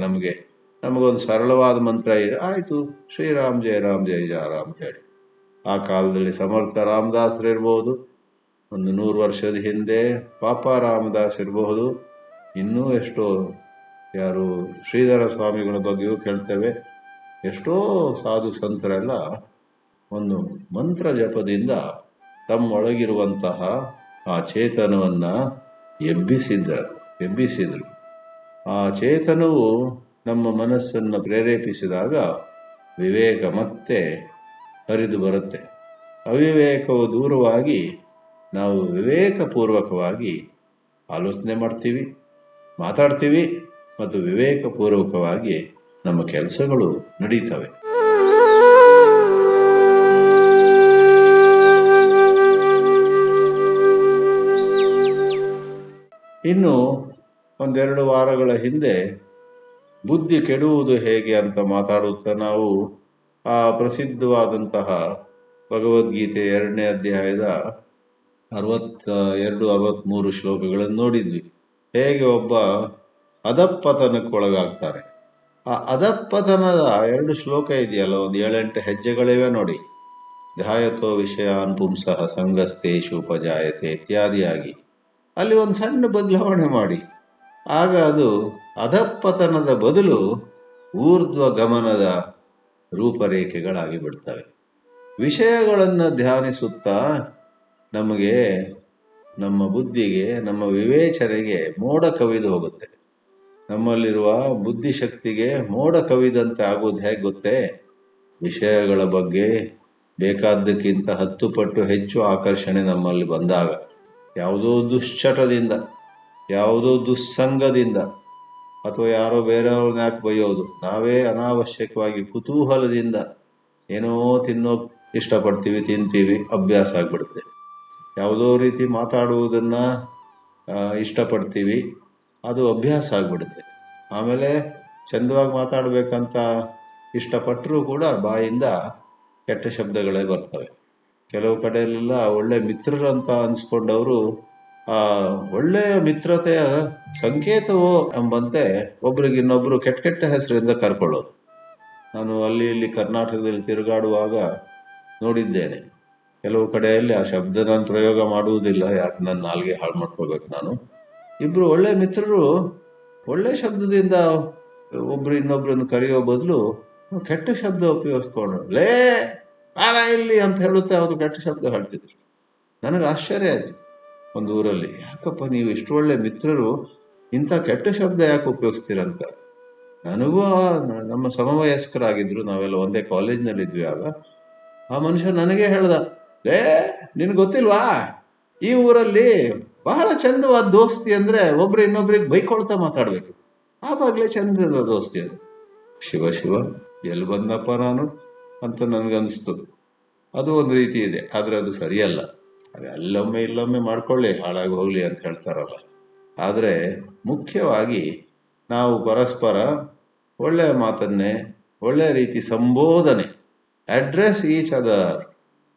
ನಮಗೊಂದು ಸರಳವಾದ ಮಂತ್ರ ಇದೆ, ಆಯಿತು, ಶ್ರೀರಾಮ್ ಜಯ ರಾಮ್ ಜಯ ಜಯ ರಾಮ್ ಹೇಳಿ. ಆ ಕಾಲದಲ್ಲಿ ಸಮರ್ಥ ರಾಮದಾಸರು ಇರ್ಬೋದು, ಒಂದು 100 ವರ್ಷದ ಹಿಂದೆ ಪಾಪ ರಾಮದಾಸ್ ಇರಬಹುದು, ಇನ್ನೂ ಎಷ್ಟೋ ಯಾರು ಶ್ರೀಧರ ಸ್ವಾಮಿಗಳ ಬಗ್ಗೆಯೂ ಕೇಳ್ತೇವೆ. ಎಷ್ಟೋ ಸಾಧು ಸಂತರೆಲ್ಲ ಒಂದು ಮಂತ್ರ ಜಪದಿಂದ ತಮ್ಮೊಳಗಿರುವಂತಹ ಆ ಚೇತನವನ್ನ ಎಬ್ಬಿಸಿದ್ರು. ಆ ಚೇತನವು ನಮ್ಮ ಮನಸ್ಸನ್ನು ಪ್ರೇರೇಪಿಸಿದಾಗ ವಿವೇಕ ಮತ್ತೆ ಹರಿದು ಬರುತ್ತೆ. ಅವಿವೇಕವು ದೂರವಾಗಿ ನಾವು ವಿವೇಕಪೂರ್ವಕವಾಗಿ ಆಲೋಚನೆ ಮಾಡ್ತೀವಿ, ಮಾತಾಡ್ತೀವಿ ಮತ್ತು ವಿವೇಕಪೂರ್ವಕವಾಗಿ ನಮ್ಮ ಕೆಲಸಗಳು ನಡೀತವೆ. ಇನ್ನು 1-2 ವಾರಗಳ ಹಿಂದೆ ಬುದ್ಧಿ ಕೆಡುವುದು ಹೇಗೆ ಅಂತ ಮಾತಾಡುತ್ತಾ ನಾವು ಆ ಪ್ರಸಿದ್ಧವಾದಂತಹ ಭಗವದ್ಗೀತೆ 2ನೇ ಅಧ್ಯಾಯದ 62-63 ಶ್ಲೋಕಗಳನ್ನು ನೋಡಿದ್ವಿ. ಹೇಗೆ ಒಬ್ಬ ಅಧಃಪತನಕ್ಕೊಳಗಾಗ್ತಾರೆ. ಆ ಅಧಃಪತನದ 2 ಶ್ಲೋಕ ಇದೆಯಲ್ಲ, ಒಂದು 7-8 ಹೆಜ್ಜೆಗಳಿವೆ ನೋಡಿ. ಧ್ಯಾಯತೋ ವಿಷಯಾನ್ ಪುಂಸಃ ಸಂಗಸ್ತೇಷು ಉಪಜಾಯತೆ ಇತ್ಯಾದಿಯಾಗಿ ಅಲ್ಲಿ ಒಂದು ಸಣ್ಣ ಬದಲಾವಣೆ ಮಾಡಿ, ಆಗ ಅದು ಅಧಃಪತನದ ಬದಲು ಊರ್ಧ್ವ ಗಮನದ ರೂಪರೇಖೆಗಳಾಗಿ ಬಿಡ್ತವೆ. ವಿಷಯಗಳನ್ನು ಧ್ಯಾನಿಸುತ್ತಾ ನಮಗೆ, ನಮ್ಮ ಬುದ್ಧಿಗೆ, ನಮ್ಮ ವಿವೇಚನೆಗೆ ಮೋಡ ಕವಿದು ಹೋಗುತ್ತೆ. ನಮ್ಮಲ್ಲಿರುವ ಬುದ್ಧಿಶಕ್ತಿಗೆ ಮೋಡ ಕವಿದಂತೆ ಆಗೋದು ಹೇಗೆ ಗೊತ್ತೇ? ವಿಷಯಗಳ ಬಗ್ಗೆ ಬೇಕಾದ್ದಕ್ಕಿಂತ 10 ಪಟ್ಟು ಹೆಚ್ಚು ಆಕರ್ಷಣೆ ನಮ್ಮಲ್ಲಿ ಬಂದಾಗ, ಯಾವುದೋ ದುಶ್ಚಟದಿಂದ, ಯಾವುದೋ ದುಸ್ಸಂಗದಿಂದ, ಅಥವಾ ಯಾರೋ ಬೇರೆಯವ್ರನ್ನ ಯಾಕೆ ಬೈಯೋದು, ನಾವೇ ಅನಾವಶ್ಯಕವಾಗಿ ಕುತೂಹಲದಿಂದ ಏನೋ ತಿನ್ನೋಕೆ ಇಷ್ಟಪಡ್ತೀವಿ, ತಿಂತೀವಿ, ಅಭ್ಯಾಸ ಆಗ್ಬಿಡುತ್ತೆ. ಯಾವುದೋ ರೀತಿ ಮಾತಾಡುವುದನ್ನು ಇಷ್ಟಪಡ್ತೀವಿ, ಅದು ಅಭ್ಯಾಸ ಆಗ್ಬಿಡುತ್ತೆ. ಆಮೇಲೆ ಚಂದವಾಗಿ ಮಾತಾಡಬೇಕಂತ ಇಷ್ಟಪಟ್ಟರೂ ಕೂಡ ಬಾಯಿಂದ ಕೆಟ್ಟ ಶಬ್ದಗಳೇ ಬರ್ತವೆ. ಕೆಲವು ಕಡೆಯಲ್ಲೆಲ್ಲ ಒಳ್ಳೆ ಮಿತ್ರರಂತ ಅನ್ಸ್ಕೊಂಡವರು ಆ ಒಳ್ಳೆಯ ಮಿತ್ರತೆಯ ಸಂಕೇತವೋ ಎಂಬಂತೆ ಒಬ್ರಿಗೆ ಇನ್ನೊಬ್ರು ಕೆಟ್ಟ ಕೆಟ್ಟ ಹೆಸರಿಂದ ಕರ್ಕೊಳ್ಳೋದು. ನಾನು ಅಲ್ಲಿ ಇಲ್ಲಿ ಕರ್ನಾಟಕದಲ್ಲಿ ತಿರುಗಾಡುವಾಗ ನೋಡಿದ್ದೇನೆ. ಕೆಲವು ಕಡೆಯಲ್ಲಿ ಆ ಶಬ್ದ ನಾನು ಪ್ರಯೋಗ ಮಾಡುವುದಿಲ್ಲ, ಯಾಕೆ ನನ್ನ ನಾಲ್ಗೆ ಹಾಳು ಮಾಡ್ಕೋಬೇಕು ನಾನು. ಇಬ್ರು ಒಳ್ಳೆ ಮಿತ್ರರು ಒಳ್ಳೆ ಶಬ್ದದಿಂದ ಒಬ್ರು ಇನ್ನೊಬ್ರನ್ನು ಕರೆಯೋ ಬದಲು ಕೆಟ್ಟ ಶಬ್ದ ಉಪಯೋಗಿಸ್ಕೊಂಡು ಲೇ ಆರ ಇಲ್ಲಿ ಅಂತ ಹೇಳುತ್ತೆ ಅವರು ಕೆಟ್ಟ ಶಬ್ದ ಹೇಳ್ತಿದ್ರು. ನನಗೆ ಆಶ್ಚರ್ಯ ಆಯ್ತು. ಒಂದು ಊರಲ್ಲಿ, ಯಾಕಪ್ಪ ನೀವು ಇಷ್ಟು ಒಳ್ಳೆ ಮಿತ್ರರು ಇಂಥ ಕೆಟ್ಟ ಶಬ್ದ ಯಾಕೆ ಉಪಯೋಗಿಸ್ತೀರಂತ. ನನಗೂ ನಮ್ಮ ಸಮವಯಸ್ಕರಾಗಿದ್ರು, ನಾವೆಲ್ಲ ಒಂದೇ ಕಾಲೇಜ್ನಲ್ಲಿದ್ವಿ ಆಗ. ಆ ಮನುಷ್ಯ ನನಗೆ ಹೇಳ್ದ, ಲೇ ನಿನ್ಗೆ ಗೊತ್ತಿಲ್ವಾ, ಈ ಊರಲ್ಲಿ ಬಹಳ ಚಂದವಾದ ದೋಸ್ತಿ ಅಂದ್ರೆ ಒಬ್ರು ಇನ್ನೊಬ್ರಿಗೆ ಬೈಕೊಳ್ತಾ ಮಾತಾಡ್ಬೇಕು, ಆವಾಗಲೇ ಚಂದದ ದೋಸ್ತಿ ಅದು. ಶಿವ ಶಿವ, ಎಲ್ಲಿ ಬಂದಪ್ಪ ನಾನು ಅಂತ ನನಗನ್ನಿಸ್ತು. ಅದು ಒಂದು ರೀತಿ ಇದೆ, ಆದರೆ ಅದು ಸರಿಯಲ್ಲ. ಅದು ಅಲ್ಲೊಮ್ಮೆ ಇಲ್ಲೊಮ್ಮೆ ಮಾಡ್ಕೊಳ್ಳಿ, ಹಾಳಾಗಿ ಹೋಗ್ಲಿ ಅಂತ ಹೇಳ್ತಾರಲ್ಲ. ಆದರೆ ಮುಖ್ಯವಾಗಿ ನಾವು ಪರಸ್ಪರ ಒಳ್ಳೆಯ ಮಾತನ್ನೇ, ಒಳ್ಳೆಯ ರೀತಿ ಸಂಬೋಧನೆ, address each other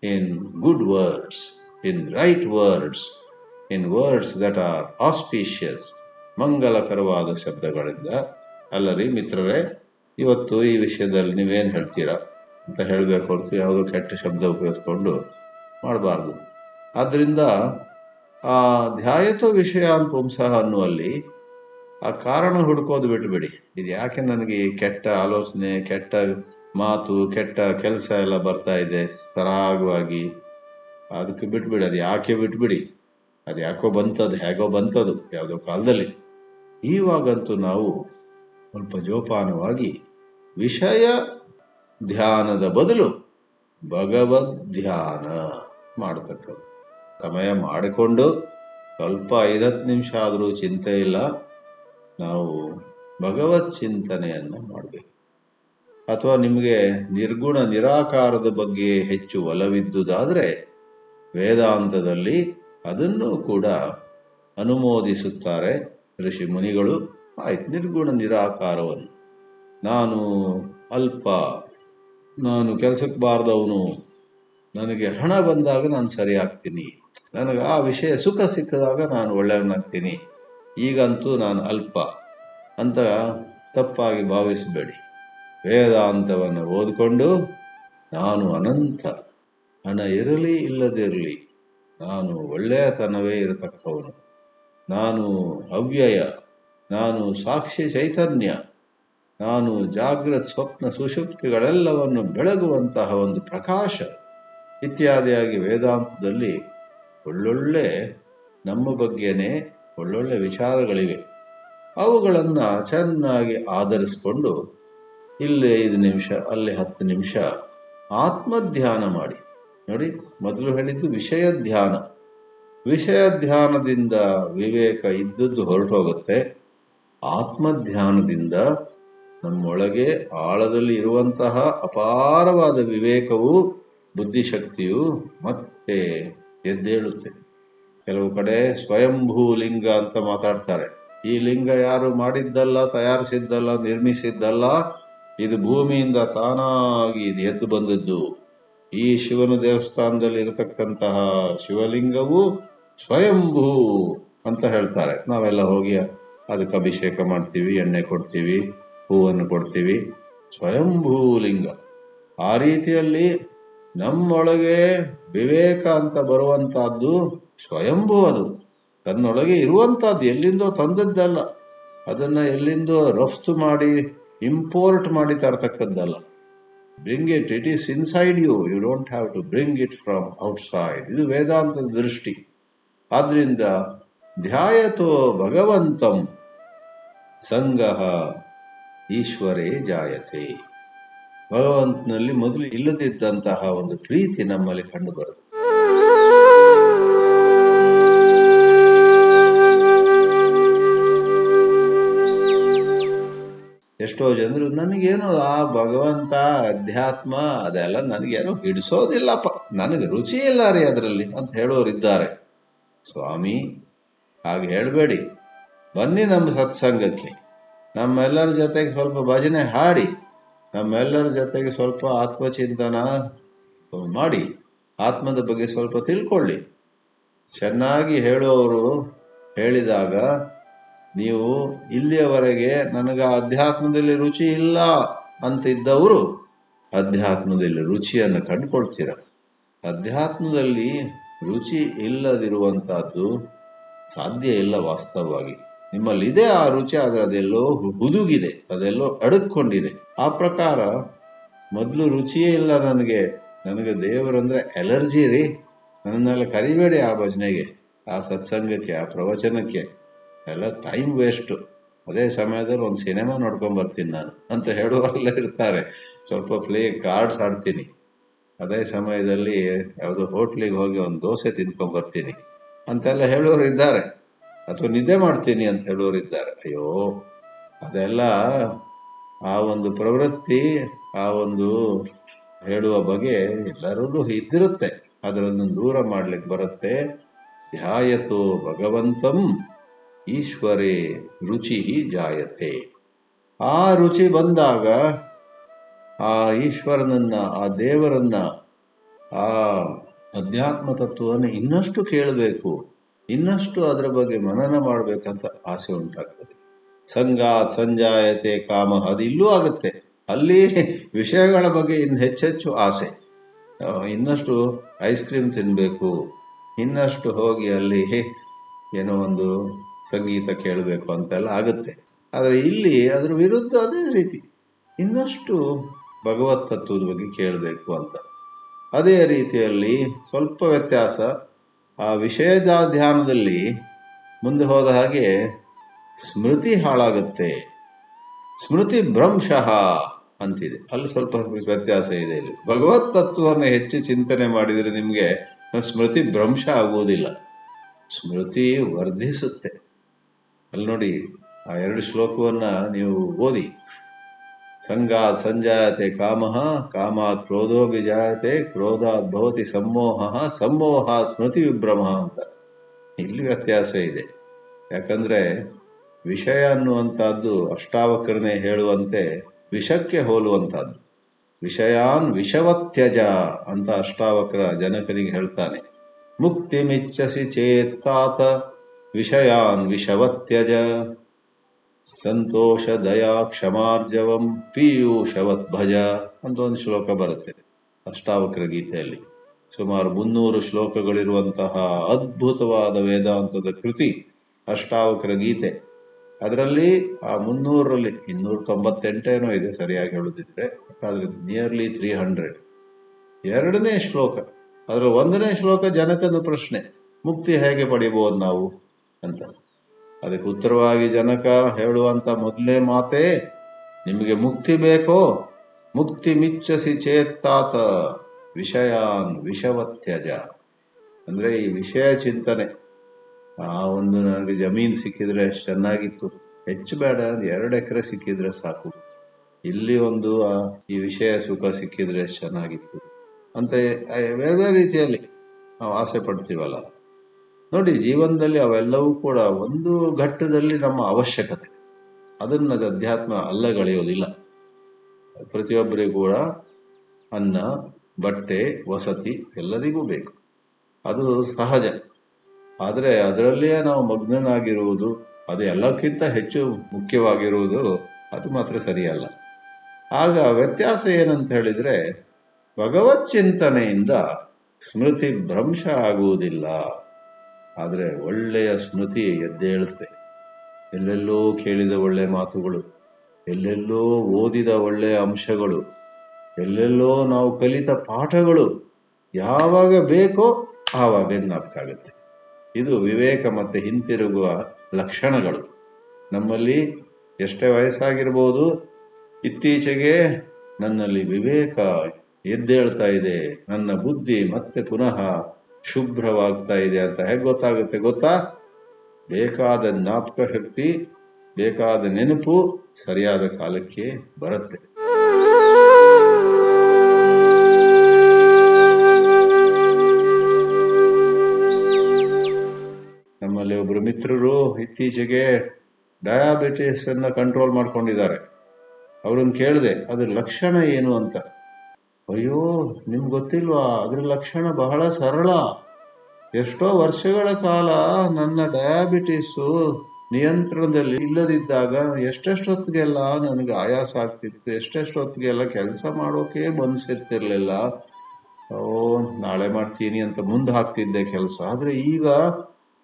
in good words, in right words, in words that are auspicious, ಮಂಗಲಕರವಾದ ಶಬ್ದಗಳಿಂದ. ಅಲ್ಲರಿ ಮಿತ್ರರೇ, ಇವತ್ತು ಈ ವಿಷಯದಲ್ಲಿ ನೀವೇನು ಹೇಳ್ತೀರಾ ಅಂತ ಹೇಳಬೇಕು ಹೊರತು ಯಾವುದೋ ಕೆಟ್ಟ ಶಬ್ದ ಉಪಯೋಗಿಸ್ಕೊಂಡು ಮಾಡಬಾರ್ದು. ಆದ್ದರಿಂದ ಆ ಧ್ಯಾಯತೋ ವಿಷಯಾನ್ ಪುಂಸಃ ಅನ್ನುವಲ್ಲಿ ಆ ಕಾರಣ ಹುಡುಕೋದು ಬಿಟ್ಬಿಡಿ. ಇದು ಯಾಕೆ ನನಗೆ ಕೆಟ್ಟ ಆಲೋಚನೆ, ಕೆಟ್ಟ ಮಾತು, ಕೆಟ್ಟ ಕೆಲಸ ಎಲ್ಲ ಬರ್ತಾ ಇದೆ ಸರಾಗವಾಗಿ, ಅದಕ್ಕೆ ಬಿಟ್ಬಿಡಿ. ಅದು ಯಾಕೆ ಬಿಟ್ಬಿಡಿ, ಅದು ಯಾಕೋ ಬಂತದ್ದು, ಹೇಗೋ ಬಂತದು ಯಾವುದೋ ಕಾಲದಲ್ಲಿ. ಇವಾಗಂತೂ ನಾವು ಸ್ವಲ್ಪ ಜೋಪಾನವಾಗಿ ವಿಷಯ ಧ್ಯಾನದ ಬದಲು ಭಗವದ್ ಧ್ಯಾನ ಮಾಡತಕ್ಕದ್ದು. ಸಮಯ ಮಾಡಿಕೊಂಡು ಸ್ವಲ್ಪ 5-10 ನಿಮಿಷ ಆದರೂ ಚಿಂತೆ ಇಲ್ಲ, ನಾವು ಭಗವತ್ ಚಿಂತನೆಯನ್ನು ಮಾಡಬೇಕು. ಅಥವಾ ನಿಮಗೆ ನಿರ್ಗುಣ ನಿರಾಕಾರದ ಬಗ್ಗೆ ಹೆಚ್ಚು ಒಲವಿದ್ದುದಾದರೆ ವೇದಾಂತದಲ್ಲಿ ಅದನ್ನು ಕೂಡ ಅನುಮೋದಿಸುತ್ತಾರೆ ಋಷಿ ಮುನಿಗಳು. ಆಯ್ತು, ನಿರ್ಗುಣ ನಿರಾಕಾರವನ್ನು, ನಾನು ಅಲ್ಪ, ನಾನು ಕೆಲಸಕ್ಕೆ ಬಾರದವನು, ನನಗೆ ಹಣ ಬಂದಾಗ ನಾನು ಸರಿ ಆಗ್ತೀನಿ, ನನಗೆ ಆ ವಿಷಯ ಸುಖ ಸಿಕ್ಕಿದಾಗ ನಾನು ಒಳ್ಳೆಯವನಾಗ್ತೀನಿ, ಈಗಂತೂ ನಾನು ಅಲ್ಪ ಅಂತ ತಪ್ಪಾಗಿ ಭಾವಿಸಬೇಡಿ. ವೇದಾಂತವನ್ನು ಓದಿಕೊಂಡು ನಾನು ಅನಂತ, ಹಣ ಇರಲಿ ಇಲ್ಲದಿರಲಿ ನಾನು ಒಳ್ಳೆಯತನವೇ ಇರತಕ್ಕವನು, ನಾನು ಅವ್ಯಯ, ನಾನು ಸಾಕ್ಷಿ ಚೈತನ್ಯ, ನಾನು ಜಾಗೃತ್ ಸ್ವಪ್ನ ಸುಷುಪ್ತಿಗಳೆಲ್ಲವನ್ನು ಬೆಳಗುವಂತಹ ಒಂದು ಪ್ರಕಾಶ ಇತ್ಯಾದಿಯಾಗಿ ವೇದಾಂತದಲ್ಲಿ ಒಳ್ಳೊಳ್ಳೆ ನಮ್ಮ ಬಗ್ಗೆನೇ ಒಳ್ಳೊಳ್ಳೆ ವಿಚಾರಗಳಿವೆ. ಅವುಗಳನ್ನು ಚೆನ್ನಾಗಿ ಆಧರಿಸಿಕೊಂಡು ಇಲ್ಲಿ 5 ನಿಮಿಷ ಅಲ್ಲಿ 10 ನಿಮಿಷ ಆತ್ಮಧ್ಯಾನ ಮಾಡಿ ನೋಡಿ. ಮೊದಲು ಹೇಳಿದ್ದು ವಿಷಯ ಧ್ಯಾನ. ವಿಷಯ ಧ್ಯಾನದಿಂದ ವಿವೇಕ ಇದ್ದದ್ದು ಹೊರಟೋಗುತ್ತೆ. ಆತ್ಮಧ್ಯಾನದಿಂದ ನಮ್ಮೊಳಗೆ ಆಳದಲ್ಲಿ ಇರುವಂತಹ ಅಪಾರವಾದ ವಿವೇಕವು, ಬುದ್ಧಿಶಕ್ತಿಯು ಮತ್ತೆ ಎದ್ದೇಳುತ್ತೆ. ಕೆಲವು ಕಡೆ ಸ್ವಯಂಭೂ ಲಿಂಗ ಅಂತ ಮಾತಾಡ್ತಾರೆ. ಈ ಲಿಂಗ ಯಾರು ಮಾಡಿದ್ದಲ್ಲ, ತಯಾರಿಸಿದ್ದಲ್ಲ, ನಿರ್ಮಿಸಿದ್ದಲ್ಲ, ಇದು ಭೂಮಿಯಿಂದ ತಾನಾಗಿ ಇದು ಎದ್ದು ಬಂದದ್ದು. ಈ ಶಿವನ ದೇವಸ್ಥಾನದಲ್ಲಿ ಇರತಕ್ಕಂತಹ ಶಿವಲಿಂಗವು ಸ್ವಯಂಭೂ ಅಂತ ಹೇಳ್ತಾರೆ. ನಾವೆಲ್ಲ ಹೋಗಿ ಅದಕ್ಕೆ ಅಭಿಷೇಕ ಮಾಡ್ತೀವಿ, ಎಣ್ಣೆ ಕೊಡ್ತೀವಿ, ಹೂವನ್ನು ಕೊಡ್ತೀವಿ. ಸ್ವಯಂಭೂ ಲಿಂಗ. ಆ ರೀತಿಯಲ್ಲಿ ನಮ್ಮೊಳಗೆ ವಿವೇಕ ಅಂತ ಬರುವಂತಹದ್ದು ಸ್ವಯಂಭೂ. ಅದು ತನ್ನೊಳಗೆ ಇರುವಂತಹದ್ದು, ಎಲ್ಲಿಂದೋ ತಂದದ್ದಲ್ಲ, ಅದನ್ನ ಎಲ್ಲಿಂದೋ ರಫ್ತು ಮಾಡಿ ಇಂಪೋರ್ಟ್ ಮಾಡಿ ತರತಕ್ಕದ್ದಲ್ಲ. Bring it, it is inside you, you don't have to bring it from outside. ಇದು ವೇದಾಂತದ ದೃಷ್ಟಿ. ಆದ್ರಿಂದ ಧ್ಯಾಯತೋ ಭಗವಂತಂ ಸಂಗಃ ಈಶ್ವರೇ ಜಾಯತೆ. ಭಗವಂತನಲ್ಲಿ ಮೊದಲು ಇಲ್ಲದಿದ್ದಂತಹ ಒಂದು ಪ್ರೀತಿ ನಮ್ಮಲ್ಲಿ ಕಂಡು ಬರುತ್ತೆ. ಎಷ್ಟೋ ಜನರು ನನಗೇನು ಆ ಭಗವಂತ ಅಧ್ಯಾತ್ಮ ಅದೆಲ್ಲ ನನಗೇನು ಹಿಡಿಸೋದಿಲ್ಲಪ್ಪ, ನನಗೆ ರುಚಿ ಇಲ್ಲ ರೀ ಅದರಲ್ಲಿ ಅಂತ ಹೇಳೋರಿದ್ದಾರೆ. ಸ್ವಾಮಿ, ಹಾಗೆ ಹೇಳಬೇಡಿ. ಬನ್ನಿ ನಮ್ಮ ಸತ್ಸಂಗಕ್ಕೆ, ನಮ್ಮೆಲ್ಲರ ಜೊತೆಗೆ ಸ್ವಲ್ಪ ಭಜನೆ ಹಾಡಿ, ನಮ್ಮೆಲ್ಲರ ಜೊತೆಗೆ ಸ್ವಲ್ಪ ಆತ್ಮಚಿಂತನ ಮಾಡಿ, ಆತ್ಮದ ಬಗ್ಗೆ ಸ್ವಲ್ಪ ತಿಳ್ಕೊಳ್ಳಿ. ಚೆನ್ನಾಗಿ ಹೇಳುವವರು ಹೇಳಿದಾಗ ನೀವು ಇಲ್ಲಿಯವರೆಗೆ ನನಗೆ ಅಧ್ಯಾತ್ಮದಲ್ಲಿ ರುಚಿ ಇಲ್ಲ ಅಂತ ಇದ್ದವರು ಅಧ್ಯಾತ್ಮದಲ್ಲಿ ರುಚಿಯನ್ನು ಕಂಡುಕೊಳ್ತೀರ. ಅಧ್ಯಾತ್ಮದಲ್ಲಿ ರುಚಿ ಇಲ್ಲದಿರುವಂತಹದ್ದು ಸಾಧ್ಯ ಇಲ್ಲ. ವಾಸ್ತವವಾಗಿ ನಿಮ್ಮಲ್ಲಿದೆ ಆ ರುಚಿ, ಆದರೆ ಅದೆಲ್ಲೋ ಹುದುಗಿದೆ, ಅದೆಲ್ಲೋ ಅಡಕೊಂಡಿದೆ. ಆ ಪ್ರಕಾರ ಮೊದಲು ರುಚಿಯೇ ಇಲ್ಲ ನನಗೆ ದೇವರಂದ್ರೆ ಅಲರ್ಜಿ ರೀ, ನನ್ನೆಲ್ಲ ಕರಿಬೇಡಿ ಆ ಭಜನೆಗೆ, ಆ ಸತ್ಸಂಗಕ್ಕೆ, ಆ ಪ್ರವಚನಕ್ಕೆ, ಎಲ್ಲ ಟೈಮ್ ವೇಸ್ಟು. ಅದೇ ಸಮಯದಲ್ಲಿ ಒಂದು ಸಿನಿಮಾ ನೋಡ್ಕೊಂಡ್ ಬರ್ತೀನಿ ನಾನು ಅಂತ ಹೇಳುವವರೆಲ್ಲ ಇರ್ತಾರೆ. ಸ್ವಲ್ಪ ಕಾರ್ಡ್ಸ್ ಆಡ್ತೀನಿ, ಅದೇ ಸಮಯದಲ್ಲಿ ಯಾವುದೋ ಹೋಟ್ಲಿಗೆ ಹೋಗಿ ಒಂದು ದೋಸೆ ತಿಂದ್ಕೊಂಡ್ ಬರ್ತೀನಿ ಅಂತೆಲ್ಲ ಹೇಳೋರು ಇದ್ದಾರೆ. ಅಥವಾ ನಿದ್ದೆ ಮಾಡ್ತೀನಿ ಅಂತ ಹೇಳೋರು ಇದ್ದಾರೆ. ಅಯ್ಯೋ, ಅದೆಲ್ಲ ಆ ಒಂದು ಪ್ರವೃತ್ತಿ, ಆ ಒಂದು ಹೇಳುವ ಬಗೆ ಎಲ್ಲರಲ್ಲೂ ಇದ್ದಿರುತ್ತೆ. ಅದರನ್ನು ದೂರ ಮಾಡ್ಲಿಕ್ಕೆ ಬರುತ್ತೆ. ಧ್ಯಾಯತೋ ಭಗವಂತಂ ಈಶ್ವರೇ ರುಚಿ ಜಾಯತೆ. ಆ ರುಚಿ ಬಂದಾಗ ಆ ಈಶ್ವರನನ್ನ, ಆ ದೇವರನ್ನ, ಆ ಅಧ್ಯಾತ್ಮ ತತ್ವವನ್ನು ಇನ್ನಷ್ಟು ಕೇಳಬೇಕು, ಇನ್ನಷ್ಟು ಅದರ ಬಗ್ಗೆ ಮನನ ಮಾಡಬೇಕಂತ ಆಸೆ ಉಂಟಾಗ್ತದೆ. ಸಂಗಾತ್ ಸಂಜಾಯತೆ ಕಾಮ, ಅದು ಇಲ್ಲೂ ಆಗುತ್ತೆ. ಅಲ್ಲಿ ವಿಷಯಗಳ ಬಗ್ಗೆ ಇನ್ನು ಹೆಚ್ಚೆಚ್ಚು ಆಸೆ, ಇನ್ನಷ್ಟು ಐಸ್ ಕ್ರೀಮ್ ತಿನ್ನಬೇಕು, ಇನ್ನಷ್ಟು ಹೋಗಿ ಅಲ್ಲಿ ಏನೋ ಒಂದು ಸಂಗೀತ ಕೇಳಬೇಕು ಅಂತೆಲ್ಲ ಆಗುತ್ತೆ. ಆದರೆ ಇಲ್ಲಿ ಅದರ ವಿರುದ್ಧ ಅದೇ ರೀತಿ, ಇನ್ನಷ್ಟು ಭಗವತ್ ತತ್ವದ ಬಗ್ಗೆ ಕೇಳಬೇಕು ಅಂತ. ಅದೇ ರೀತಿಯಲ್ಲಿ ಸ್ವಲ್ಪ ವ್ಯತ್ಯಾಸ. ಆ ವಿಷಯದ ಧ್ಯಾನದಲ್ಲಿ ಮುಂದೆ ಹೋದ ಹಾಗೆ ಸ್ಮೃತಿ ಹಾಳಾಗುತ್ತೆ. ಸ್ಮೃತಿ ಭ್ರಂಶಃ ಅಂತಿದೆ, ಅಲ್ಲಿ ಸ್ವಲ್ಪ ವ್ಯತ್ಯಾಸ ಇದೆ. ಇಲ್ಲಿ ಭಗವತ್ ತತ್ವವನ್ನು ಹೆಚ್ಚು ಚಿಂತನೆ ಮಾಡಿದರೆ ನಿಮಗೆ ಸ್ಮೃತಿ ಭ್ರಂಶ ಆಗುವುದಿಲ್ಲ, ಸ್ಮೃತಿ ವರ್ಧಿಸುತ್ತೆ. ಅಲ್ಲಿ ನೋಡಿ, ಆ 2 ಶ್ಲೋಕವನ್ನ ನೀವು ಓದಿ. ಸಂಗಾತ್ ಸಂಜಾಯತೆ ಕಾಮಃ, ಕಾಮಾತ್ ಕ್ರೋಧೋ ವಿಜಾಯತೆ, ಕ್ರೋಧಾತ್ ಭವತಿ ಸಮ್ಮೋಹ, ಸಮ್ಮೋಹ ಸ್ಮೃತಿ ವಿಭ್ರಮ ಅಂತ. ಇಲ್ಲಿ ವ್ಯತ್ಯಾಸ ಇದೆ. ಯಾಕಂದ್ರೆ ವಿಷಯ ಅನ್ನುವಂಥದ್ದು ಅಷ್ಟಾವಕ್ರನೇ ಹೇಳುವಂತೆ ವಿಷಕ್ಕೆ ಹೋಲುವಂಥದ್ದು. ವಿಷಯಾನ್ ವಿಷವತ್ಯಜ ಅಂತ ಅಷ್ಟಾವಕ್ರ ಜನಕನಿಗೆ ಹೇಳ್ತಾನೆ. ಮುಕ್ತಿಮಿಚ್ಛಸಿ ಚೇತ್ತಾತ ವಿಷಯಾನ್ ವಿಷವತ್ಯಜ ಸಂತೋಷ ದಯಾ ಕ್ಷಮಾರ್ಜವಂ ಪೀಯೂಷವತ್ ಭಜ ಅಂತ ಒಂದು ಶ್ಲೋಕ ಬರುತ್ತೆ ಅಷ್ಟಾವಕ್ರ ಗೀತೆಯಲ್ಲಿ. ಸುಮಾರು 300 ಶ್ಲೋಕಗಳಿರುವಂತಹ ಅದ್ಭುತವಾದ ವೇದಾಂತದ ಕೃತಿ ಅಷ್ಟಾವಕ್ರ ಗೀತೆ. ಅದರಲ್ಲಿ ಆ 300ರಲ್ಲಿ 298 ಇದೆ ಸರಿಯಾಗಿ ಹೇಳುದಿದ್ರೆ, ಅದ್ರ ನಿಯರ್ಲಿ 300. 2ನೇ ಶ್ಲೋಕ, ಅದರ 1ನೇ ಶ್ಲೋಕ ಜನಕನ ಪ್ರಶ್ನೆ, ಮುಕ್ತಿ ಹೇಗೆ ಪಡಿಬಹುದು ನಾವು ಅಂತ. ಅದಕ್ಕೆ ಉತ್ತರವಾಗಿ ಜನಕ ಹೇಳುವಂತ ಮೊದಲನೇ ಮಾತೇ, ನಿಮಗೆ ಮುಕ್ತಿ ಬೇಕೋ, ಮುಕ್ತಿ ಮಿಚ್ಚಸಿ ಚೇತ್ತಾತ ವಿಷಯಾನ್ ವಿಷವತ್ಯಜ. ಅಂದ್ರೆ ಈ ವಿಷಯ ಚಿಂತನೆ, ಒಂದು ನನಗೆ ಜಮೀನು ಸಿಕ್ಕಿದ್ರೆ ಎಷ್ಟು ಚೆನ್ನಾಗಿತ್ತು, ಹೆಚ್ಚು ಬೇಡ 2 ಎಕರೆ ಸಿಕ್ಕಿದ್ರೆ ಸಾಕು, ಇಲ್ಲಿ ಈ ವಿಷಯ ಸುಖ ಸಿಕ್ಕಿದ್ರೆ ಎಷ್ಟು ಚೆನ್ನಾಗಿತ್ತು ಅಂತ ಬೇರೆ ಬೇರೆ ರೀತಿಯಲ್ಲಿ ನಾವು ಆಸೆ ಪಡ್ತೀವಲ್ಲ. ನೋಡಿ, ಜೀವನದಲ್ಲಿ ಅವೆಲ್ಲವೂ ಕೂಡ ಒಂದು ಘಟ್ಟದಲ್ಲಿ ನಮ್ಮ ಅವಶ್ಯಕತೆ, ಅದನ್ನ ಅಧ್ಯಾತ್ಮ ಅಲ್ಲಗಳೆಯೋದಿಲ್ಲ. ಪ್ರತಿಯೊಬ್ಬರಿಗೂ ಕೂಡ ಅನ್ನ, ಬಟ್ಟೆ, ವಸತಿ ಎಲ್ಲರಿಗೂ ಬೇಕು, ಅದು ಸಹಜ. ಆದರೆ ಅದರಲ್ಲಿಯೇ ನಾವು ಮಗ್ನನಾಗಿರುವುದು, ಅದು ಎಲ್ಲಕ್ಕಿಂತ ಹೆಚ್ಚು ಮುಖ್ಯವಾಗಿರುವುದು, ಅದು ಮಾತ್ರ ಸರಿಯಲ್ಲ. ಆಗ ವ್ಯತ್ಯಾಸ ಏನಂತ ಹೇಳಿದ್ರೆ, ಭಗವತ್ ಚಿಂತನೆಯಿಂದ ಸ್ಮೃತಿ ಭ್ರಂಶ ಆಗುವುದಿಲ್ಲ, ಆದರೆ ಒಳ್ಳೆಯ ಸ್ಮೃತಿ ಎದ್ದೇಳುತ್ತೆ. ಎಲ್ಲೆಲ್ಲೋ ಕೇಳಿದ ಒಳ್ಳೆ ಮಾತುಗಳು, ಎಲ್ಲೆಲ್ಲೋ ಓದಿದ ಒಳ್ಳೆಯ ಅಂಶಗಳು, ಎಲ್ಲೆಲ್ಲೋ ನಾವು ಕಲಿತ ಪಾಠಗಳು ಯಾವಾಗ ಬೇಕೋ ಆವಾಗ ಜ್ಞಾಪಕ ಆಗುತ್ತೆ. ಇದು ವಿವೇಕ ಮತ್ತೆ ಹಿಂತಿರುಗುವ ಲಕ್ಷಣಗಳು. ನಮ್ಮಲ್ಲಿ ಎಷ್ಟೇ ವಯಸ್ಸಾಗಿರ್ಬೋದು, ಇತ್ತೀಚೆಗೆ ನನ್ನಲ್ಲಿ ವಿವೇಕ ಎದ್ದೇಳ್ತಾ ಇದೆ, ನನ್ನ ಬುದ್ಧಿ ಮತ್ತೆ ಪುನಃ ಶುಭ್ರವಾಗ್ತಾ ಇದೆ ಅಂತ ಹೇಗೆ ಗೊತ್ತಾಗುತ್ತೆ ಗೊತ್ತಾ? ಬೇಕಾದ ಜ್ಞಾಪಕ ಶಕ್ತಿ, ಬೇಕಾದ ನೆನಪು ಸರಿಯಾದ ಕಾಲಕ್ಕೆ ಬರುತ್ತೆ. ನಮ್ಮಲ್ಲಿ ಒಬ್ರು ಮಿತ್ರರು ಇತ್ತೀಚೆಗೆ ಡಯಾಬಿಟಿಸ್ ಅನ್ನ ಕಂಟ್ರೋಲ್ ಮಾಡ್ಕೊಂಡಿದ್ದಾರೆ. ಅವ್ರನ್ನ ಕೇಳಿದೆ, ಅದ್ರ ಲಕ್ಷಣ ಏನು ಅಂತ. ಅಯ್ಯೋ, ನಿಮ್ಗೆ ಗೊತ್ತಿಲ್ವಾ, ಅದ್ರ ಲಕ್ಷಣ ಬಹಳ ಸರಳ. ಎಷ್ಟೋ ವರ್ಷಗಳ ಕಾಲ ನನ್ನ ಡಯಾಬಿಟಿಸು ನಿಯಂತ್ರಣದಲ್ಲಿ ಇಲ್ಲದಿದ್ದಾಗ ಎಷ್ಟೆಷ್ಟೊತ್ತಿಗೆಲ್ಲ ನನಗೆ ಆಯಾಸ ಆಗ್ತಿತ್ತು, ಎಷ್ಟೆಷ್ಟೊತ್ತಿಗೆಲ್ಲ ಕೆಲಸ ಮಾಡೋಕೆ ಮನಸ್ಸಿರ್ತಿರ್ಲಿಲ್ಲ. ನಾಳೆ ಮಾಡ್ತೀನಿ ಅಂತ ಮುಂದೆ ಹಾಕ್ತಿದ್ದೆ ಕೆಲಸ. ಆದರೆ ಈಗ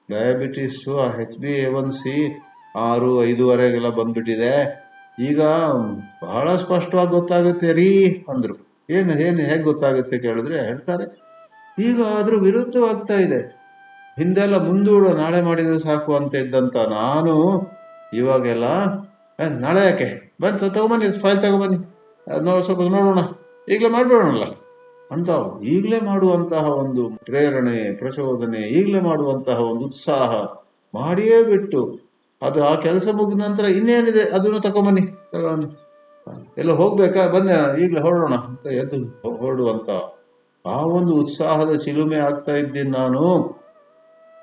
ಡಯಾಬಿಟಿಸು HbA1c 6, 5.5 ಬಂದ್ಬಿಟ್ಟಿದೆ. ಈಗ ಬಹಳ ಸ್ಪಷ್ಟವಾಗಿ ಗೊತ್ತಾಗುತ್ತೆ ರೀ ಅಂದ್ರು. ಏನು ಹೇಗೆ ಗೊತ್ತಾಗುತ್ತೆ ಕೇಳಿದ್ರೆ ಹೇಳ್ತಾರೆ, ಈಗ ಅದ್ರ ವಿರುದ್ಧವಾಗ್ತಾ ಇದೆ. ಹಿಂದೆಲ್ಲ ಮುಂದೂಡು, ನಾಳೆ ಮಾಡಿದ್ರೆ ಸಾಕು ಅಂತ ಇದ್ದಂತ ನಾನು ಇವಾಗೆಲ್ಲ ನಾಳೆ ಯಾಕೆ, ತಗೊಂಬನ್ನಿ ಫೈಲ್ ತಗೊಂಬನ್ನಿ, ಸ್ವಲ್ಪ ನೋಡೋಣ, ಈಗಲೇ ಮಾಡ್ಬಿಡೋಣಲ್ಲ ಅಂತ ಈಗಲೇ ಮಾಡುವಂತಹ ಒಂದು ಪ್ರೇರಣೆ, ಪ್ರಚೋದನೆ, ಈಗಲೇ ಮಾಡುವಂತಹ ಒಂದು ಉತ್ಸಾಹ ಮಾಡಿಯೇ ಬಿಟ್ಟು, ಅದು ಆ ಕೆಲಸ ಮುಗಿದ ನಂತರ ಇನ್ನೇನಿದೆ ಅದನ್ನು ತಗೊಂಬನ್ನಿ, ಎಲ್ಲ ಹೋಗ್ಬೇಕಾ, ಬಂದೆ ಈಗಲೇ ಹೊರಡೋಣ ಅಂತ ಎದ್ದು ಹೊರಡುವಂತ ಆ ಒಂದು ಉತ್ಸಾಹದ ಚಿಲುಮೆ ಆಗ್ತಾ ಇದ್ದೀನಿ ನಾನು.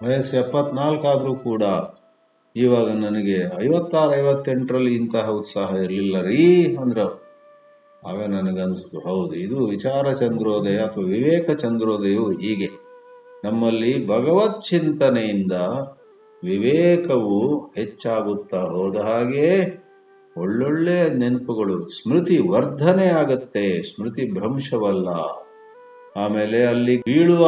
ವಯಸ್ಸು 74 ಆದ್ರೂ ಕೂಡ ಇವಾಗ ನನಗೆ 56, 58ರಲ್ಲಿ ಇಂತಹ ಉತ್ಸಾಹ ಇರಲಿಲ್ಲ ರೀ ಅಂದ್ರ. ಆಗ ನನಗನ್ನಿಸ್ತು, ಹೌದು, ಇದು ವಿಚಾರ ಚಂದ್ರೋದಯ ಅಥವಾ ವಿವೇಕ ಚಂದ್ರೋದಯವು ಹೀಗೆ. ನಮ್ಮಲ್ಲಿ ಭಗವತ್ ಚಿಂತನೆಯಿಂದ ವಿವೇಕವು ಹೆಚ್ಚಾಗುತ್ತಾ ಹೋದ ಹಾಗೆ ಒಳ್ಳೊಳ್ಳೆ ನೆನಪುಗಳು, ಸ್ಮೃತಿ ವರ್ಧನೆ ಆಗತ್ತೆ, ಸ್ಮೃತಿ ಭ್ರಂಶವಲ್ಲ. ಆಮೇಲೆ ಅಲ್ಲಿ ಬೀಳುವ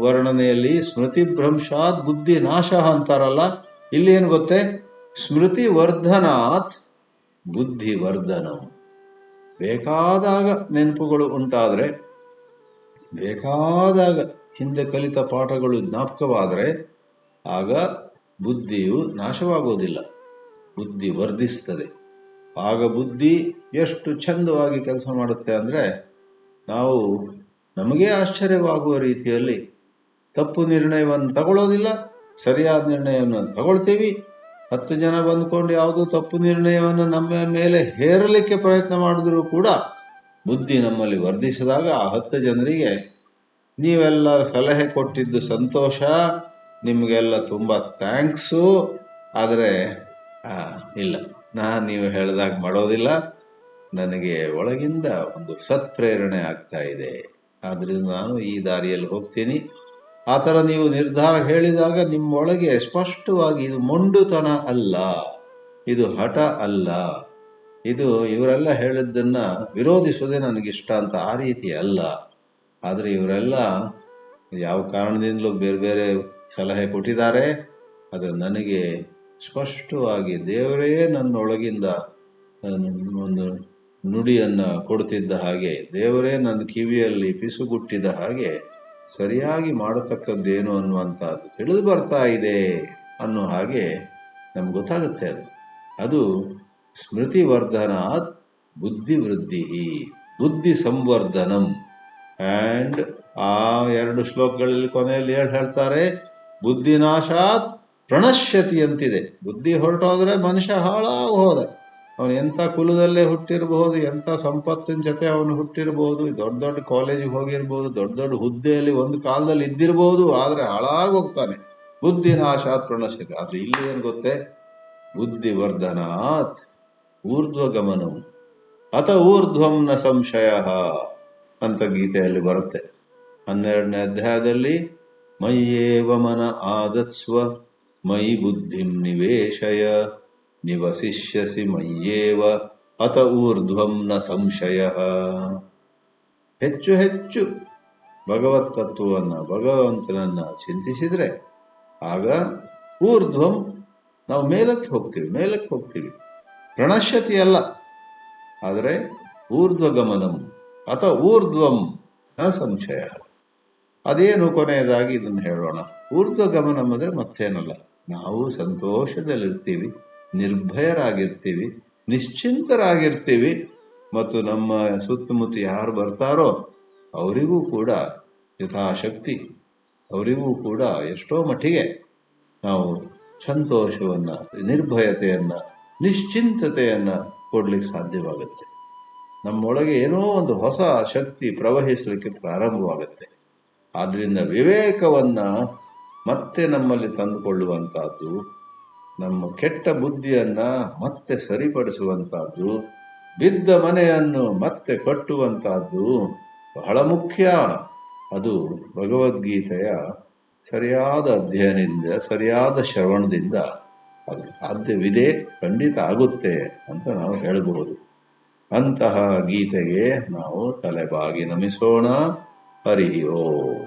ವರ್ಣನೆಯಲ್ಲಿ ಸ್ಮೃತಿ ಭ್ರಂಶಾತ್ ಬುದ್ಧಿ ನಾಶ ಅಂತಾರಲ್ಲ, ಇಲ್ಲಿ ಏನು ಗೊತ್ತೇ, ಸ್ಮೃತಿ ವರ್ಧನಾತ್ ಬುದ್ಧಿ ವರ್ಧನಂ. ಬೇಕಾದಾಗ ನೆನಪುಗಳು ಉಂಟಾದ್ರೆ, ಬೇಕಾದಾಗ ಹಿಂದೆ ಕಲಿತ ಪಾಠಗಳು ಜ್ಞಾಪಕವಾದರೆ ಆಗ ಬುದ್ಧಿಯು ನಾಶವಾಗೋದಿಲ್ಲ, ಬುದ್ಧಿ ವರ್ಧಿಸ್ತದೆ. ಆಗ ಬುದ್ಧಿ ಎಷ್ಟು ಚಂದವಾಗಿ ಕೆಲಸ ಮಾಡುತ್ತೆ ಅಂದರೆ, ನಾವು ನಮಗೆ ಆಶ್ಚರ್ಯವಾಗುವ ರೀತಿಯಲ್ಲಿ ತಪ್ಪು ನಿರ್ಣಯವನ್ನು ತಗೊಳ್ಳೋದಿಲ್ಲ, ಸರಿಯಾದ ನಿರ್ಣಯವನ್ನು ತಗೊಳ್ತೀವಿ. 10 ಜನ ಬಂದ್ಕೊಂಡು ಯಾವುದೋ ತಪ್ಪು ನಿರ್ಣಯವನ್ನು ನಮ್ಮ ಮೇಲೆ ಹೇರಲಿಕ್ಕೆ ಪ್ರಯತ್ನ ಮಾಡಿದ್ರು ಕೂಡ ಬುದ್ಧಿ ನಮ್ಮಲ್ಲಿ ವರ್ಧಿಸಿದಾಗ ಆ 10 ಜನರಿಗೆ ನೀವೆಲ್ಲ ಸಲಹೆ ಕೊಟ್ಟಿದ್ದು ಸಂತೋಷ, ನಿಮಗೆಲ್ಲ ತುಂಬ ಥ್ಯಾಂಕ್ಸು, ಆದರೆ ಇಲ್ಲ, ನೀವು ಹೇಳಿದಾಗ ಮಾಡೋದಿಲ್ಲ, ನನಗೆ ಒಳಗಿಂದ ಒಂದು ಸತ್ಪ್ರೇರಣೆ ಆಗ್ತಾ ಇದೆ, ಆದ್ರಿಂದ ನಾನು ಈ ದಾರಿಯಲ್ಲಿ ಹೋಗ್ತೀನಿ. ಆ ಥರ ನೀವು ನಿರ್ಧಾರ ಹೇಳಿದಾಗ ನಿಮ್ಮೊಳಗೆ ಸ್ಪಷ್ಟವಾಗಿ ಇದು ಮೊಂಡುತನ ಅಲ್ಲ, ಇದು ಹಠ ಅಲ್ಲ, ಇದು ಇವರೆಲ್ಲ ಹೇಳಿದ್ದನ್ನ ವಿರೋಧಿಸೋದೇ ನನಗಿಷ್ಟ ಅಂತ ಆ ರೀತಿ ಅಲ್ಲ. ಆದರೆ ಇವರೆಲ್ಲ ಯಾವ ಕಾರಣದಿಂದಲೂ ಬೇರೆ ಬೇರೆ ಸಲಹೆ ಕೊಟ್ಟಿದ್ದಾರೆ. ಅದು ನನಗೆ ಸ್ಪಷ್ಟವಾಗಿ ದೇವರೇ ನನ್ನೊಳಗಿಂದ ಒಂದು ನುಡಿಯನ್ನು ಕೊಡ್ತಿದ್ದ ಹಾಗೆ, ದೇವರೇ ನನ್ನ ಕಿವಿಯಲ್ಲಿ ಪಿಸುಗುಟ್ಟಿದ ಹಾಗೆ ಸರಿಯಾಗಿ ಮಾಡತಕ್ಕದ್ದೇನು ಅನ್ನುವಂಥದ್ದು ತಿಳಿದು ಬರ್ತಾ ಇದೆ ಅನ್ನೋ ಹಾಗೆ ನಮ್ಗೆ ಗೊತ್ತಾಗುತ್ತೆ. ಅದು ಸ್ಮೃತಿವರ್ಧನಾತ್ ಬುದ್ಧಿವೃದ್ಧಿ, ಬುದ್ಧಿ ಸಂವರ್ಧನಂ. ಆ್ಯಂಡ್ ಆ 2 ಶ್ಲೋಕಗಳಲ್ಲಿ ಕೊನೆಯಲ್ಲಿ ಹೇಳ್ತಾರೆ, ಬುದ್ಧಿನಾಶಾತ್ ಪ್ರಣಶ್ಯತಿ ಅಂತಿದೆ. ಬುದ್ಧಿ ಹೊರಟೋದ್ರೆ ಮನುಷ್ಯ ಹಾಳಾಗಿ ಹೋದ. ಅವನು ಎಂಥ ಕುಲದಲ್ಲೇ ಹುಟ್ಟಿರಬಹುದು, ಎಂಥ ಸಂಪತ್ತಿನ ಜೊತೆ ಅವನು ಹುಟ್ಟಿರಬಹುದು, ದೊಡ್ಡ ದೊಡ್ಡ ಕಾಲೇಜಿಗೆ ಹೋಗಿರ್ಬೋದು, ದೊಡ್ಡ ದೊಡ್ಡ ಹುದ್ದೆಯಲ್ಲಿ ಒಂದು ಕಾಲದಲ್ಲಿ ಇದ್ದಿರ್ಬೋದು, ಆದರೆ ಹಾಳಾಗಿ ಹೋಗ್ತಾನೆ. ಬುದ್ಧಿನಾಶಾತ್ ಪ್ರಣಶ್ಯತಿ. ಆದರೆ ಇಲ್ಲಿ ಏನು ಗೊತ್ತೇ, ಬುದ್ಧಿವರ್ಧನಾತ್ ಊರ್ಧ್ವಗಮನಂ ಅಥ ಊರ್ಧ್ವಂ ನ ಸಂಶಯ ಅಂತ ಗೀತೆಯಲ್ಲಿ ಬರುತ್ತೆ. 12ನೇ ಅಧ್ಯಾಯದಲ್ಲಿ ಮಯ್ಯೇವ ಮನ ಆದತ್ಸ್ವ ಮಯಿ ಬುದ್ಧಿಂ ನಿವೇಶಯ ನಿವಸಿಷ್ಯಸಿ ಮಯ್ಯೇವ ಅಥ ಊರ್ಧ್ವಂ ನ ಸಂಶಯ. ಹೆಚ್ಚು ಹೆಚ್ಚು ಭಗವತ್ ತತ್ವವನ್ನು, ಭಗವಂತನನ್ನ ಚಿಂತಿಸಿದ್ರೆ ಆಗ ಊರ್ಧ್ವಂ, ನಾವು ಮೇಲಕ್ಕೆ ಹೋಗ್ತೀವಿ. ಪ್ರಣಶ್ಯತಿ ಅಲ್ಲ, ಆದರೆ ಊರ್ಧ್ವಗಮನಂ ಅಥ ಊರ್ಧ್ವಂ ನ ಸಂಶಯ. ಅದೇನು ಕೊನೆಯದಾಗಿ ಇದನ್ನು ಹೇಳೋಣ. ಊರ್ಧ್ವಗಮನಂ ಅಂದರೆ ಮತ್ತೇನಲ್ಲ, ನಾವು ಸಂತೋಷದಲ್ಲಿರ್ತೀವಿ, ನಿರ್ಭಯರಾಗಿರ್ತೀವಿ, ನಿಶ್ಚಿಂತರಾಗಿರ್ತೀವಿ. ಮತ್ತು ನಮ್ಮ ಸುತ್ತಮುತ್ತ ಯಾರು ಬರ್ತಾರೋ ಅವರಿಗೂ ಕೂಡ ಯಥಾಶಕ್ತಿ, ಅವರಿಗೂ ಕೂಡ ಎಷ್ಟೋ ಮಟ್ಟಿಗೆ ನಾವು ಸಂತೋಷವನ್ನು, ನಿರ್ಭಯತೆಯನ್ನು, ನಿಶ್ಚಿಂತತೆಯನ್ನು ಕೊಡ್ಲಿಕ್ಕೆ ಸಾಧ್ಯವಾಗುತ್ತೆ. ನಮ್ಮೊಳಗೆ ಏನೋ ಒಂದು ಹೊಸ ಶಕ್ತಿ ಪ್ರವಹಿಸಲಿಕ್ಕೆ ಪ್ರಾರಂಭವಾಗುತ್ತೆ. ಆದ್ದರಿಂದ ವಿವೇಕವನ್ನು ಮತ್ತೆ ನಮ್ಮಲ್ಲಿ ತಂದುಕೊಳ್ಳುವಂಥದ್ದು, ನಮ್ಮ ಕೆಟ್ಟ ಬುದ್ಧಿಯನ್ನು ಮತ್ತೆ ಸರಿಪಡಿಸುವಂಥದ್ದು, ಬಿದ್ದ ಮನೆಯನ್ನು ಮತ್ತೆ ಕಟ್ಟುವಂಥದ್ದು ಬಹಳ ಮುಖ್ಯ. ಅದು ಭಗವದ್ಗೀತೆಯ ಸರಿಯಾದ ಅಧ್ಯಯನದಿಂದ, ಸರಿಯಾದ ಶ್ರವಣದಿಂದ ಅದು ಸಾಧ್ಯವಿದೆ, ಖಂಡಿತ ಆಗುತ್ತೆ ಅಂತ ನಾವು ಹೇಳಬಹುದು. ಅಂತಹ ಗೀತೆಗೆ ನಾವು ತಲೆಬಾಗಿ ನಮಿಸೋಣ. ಹರಿ ಓಂ.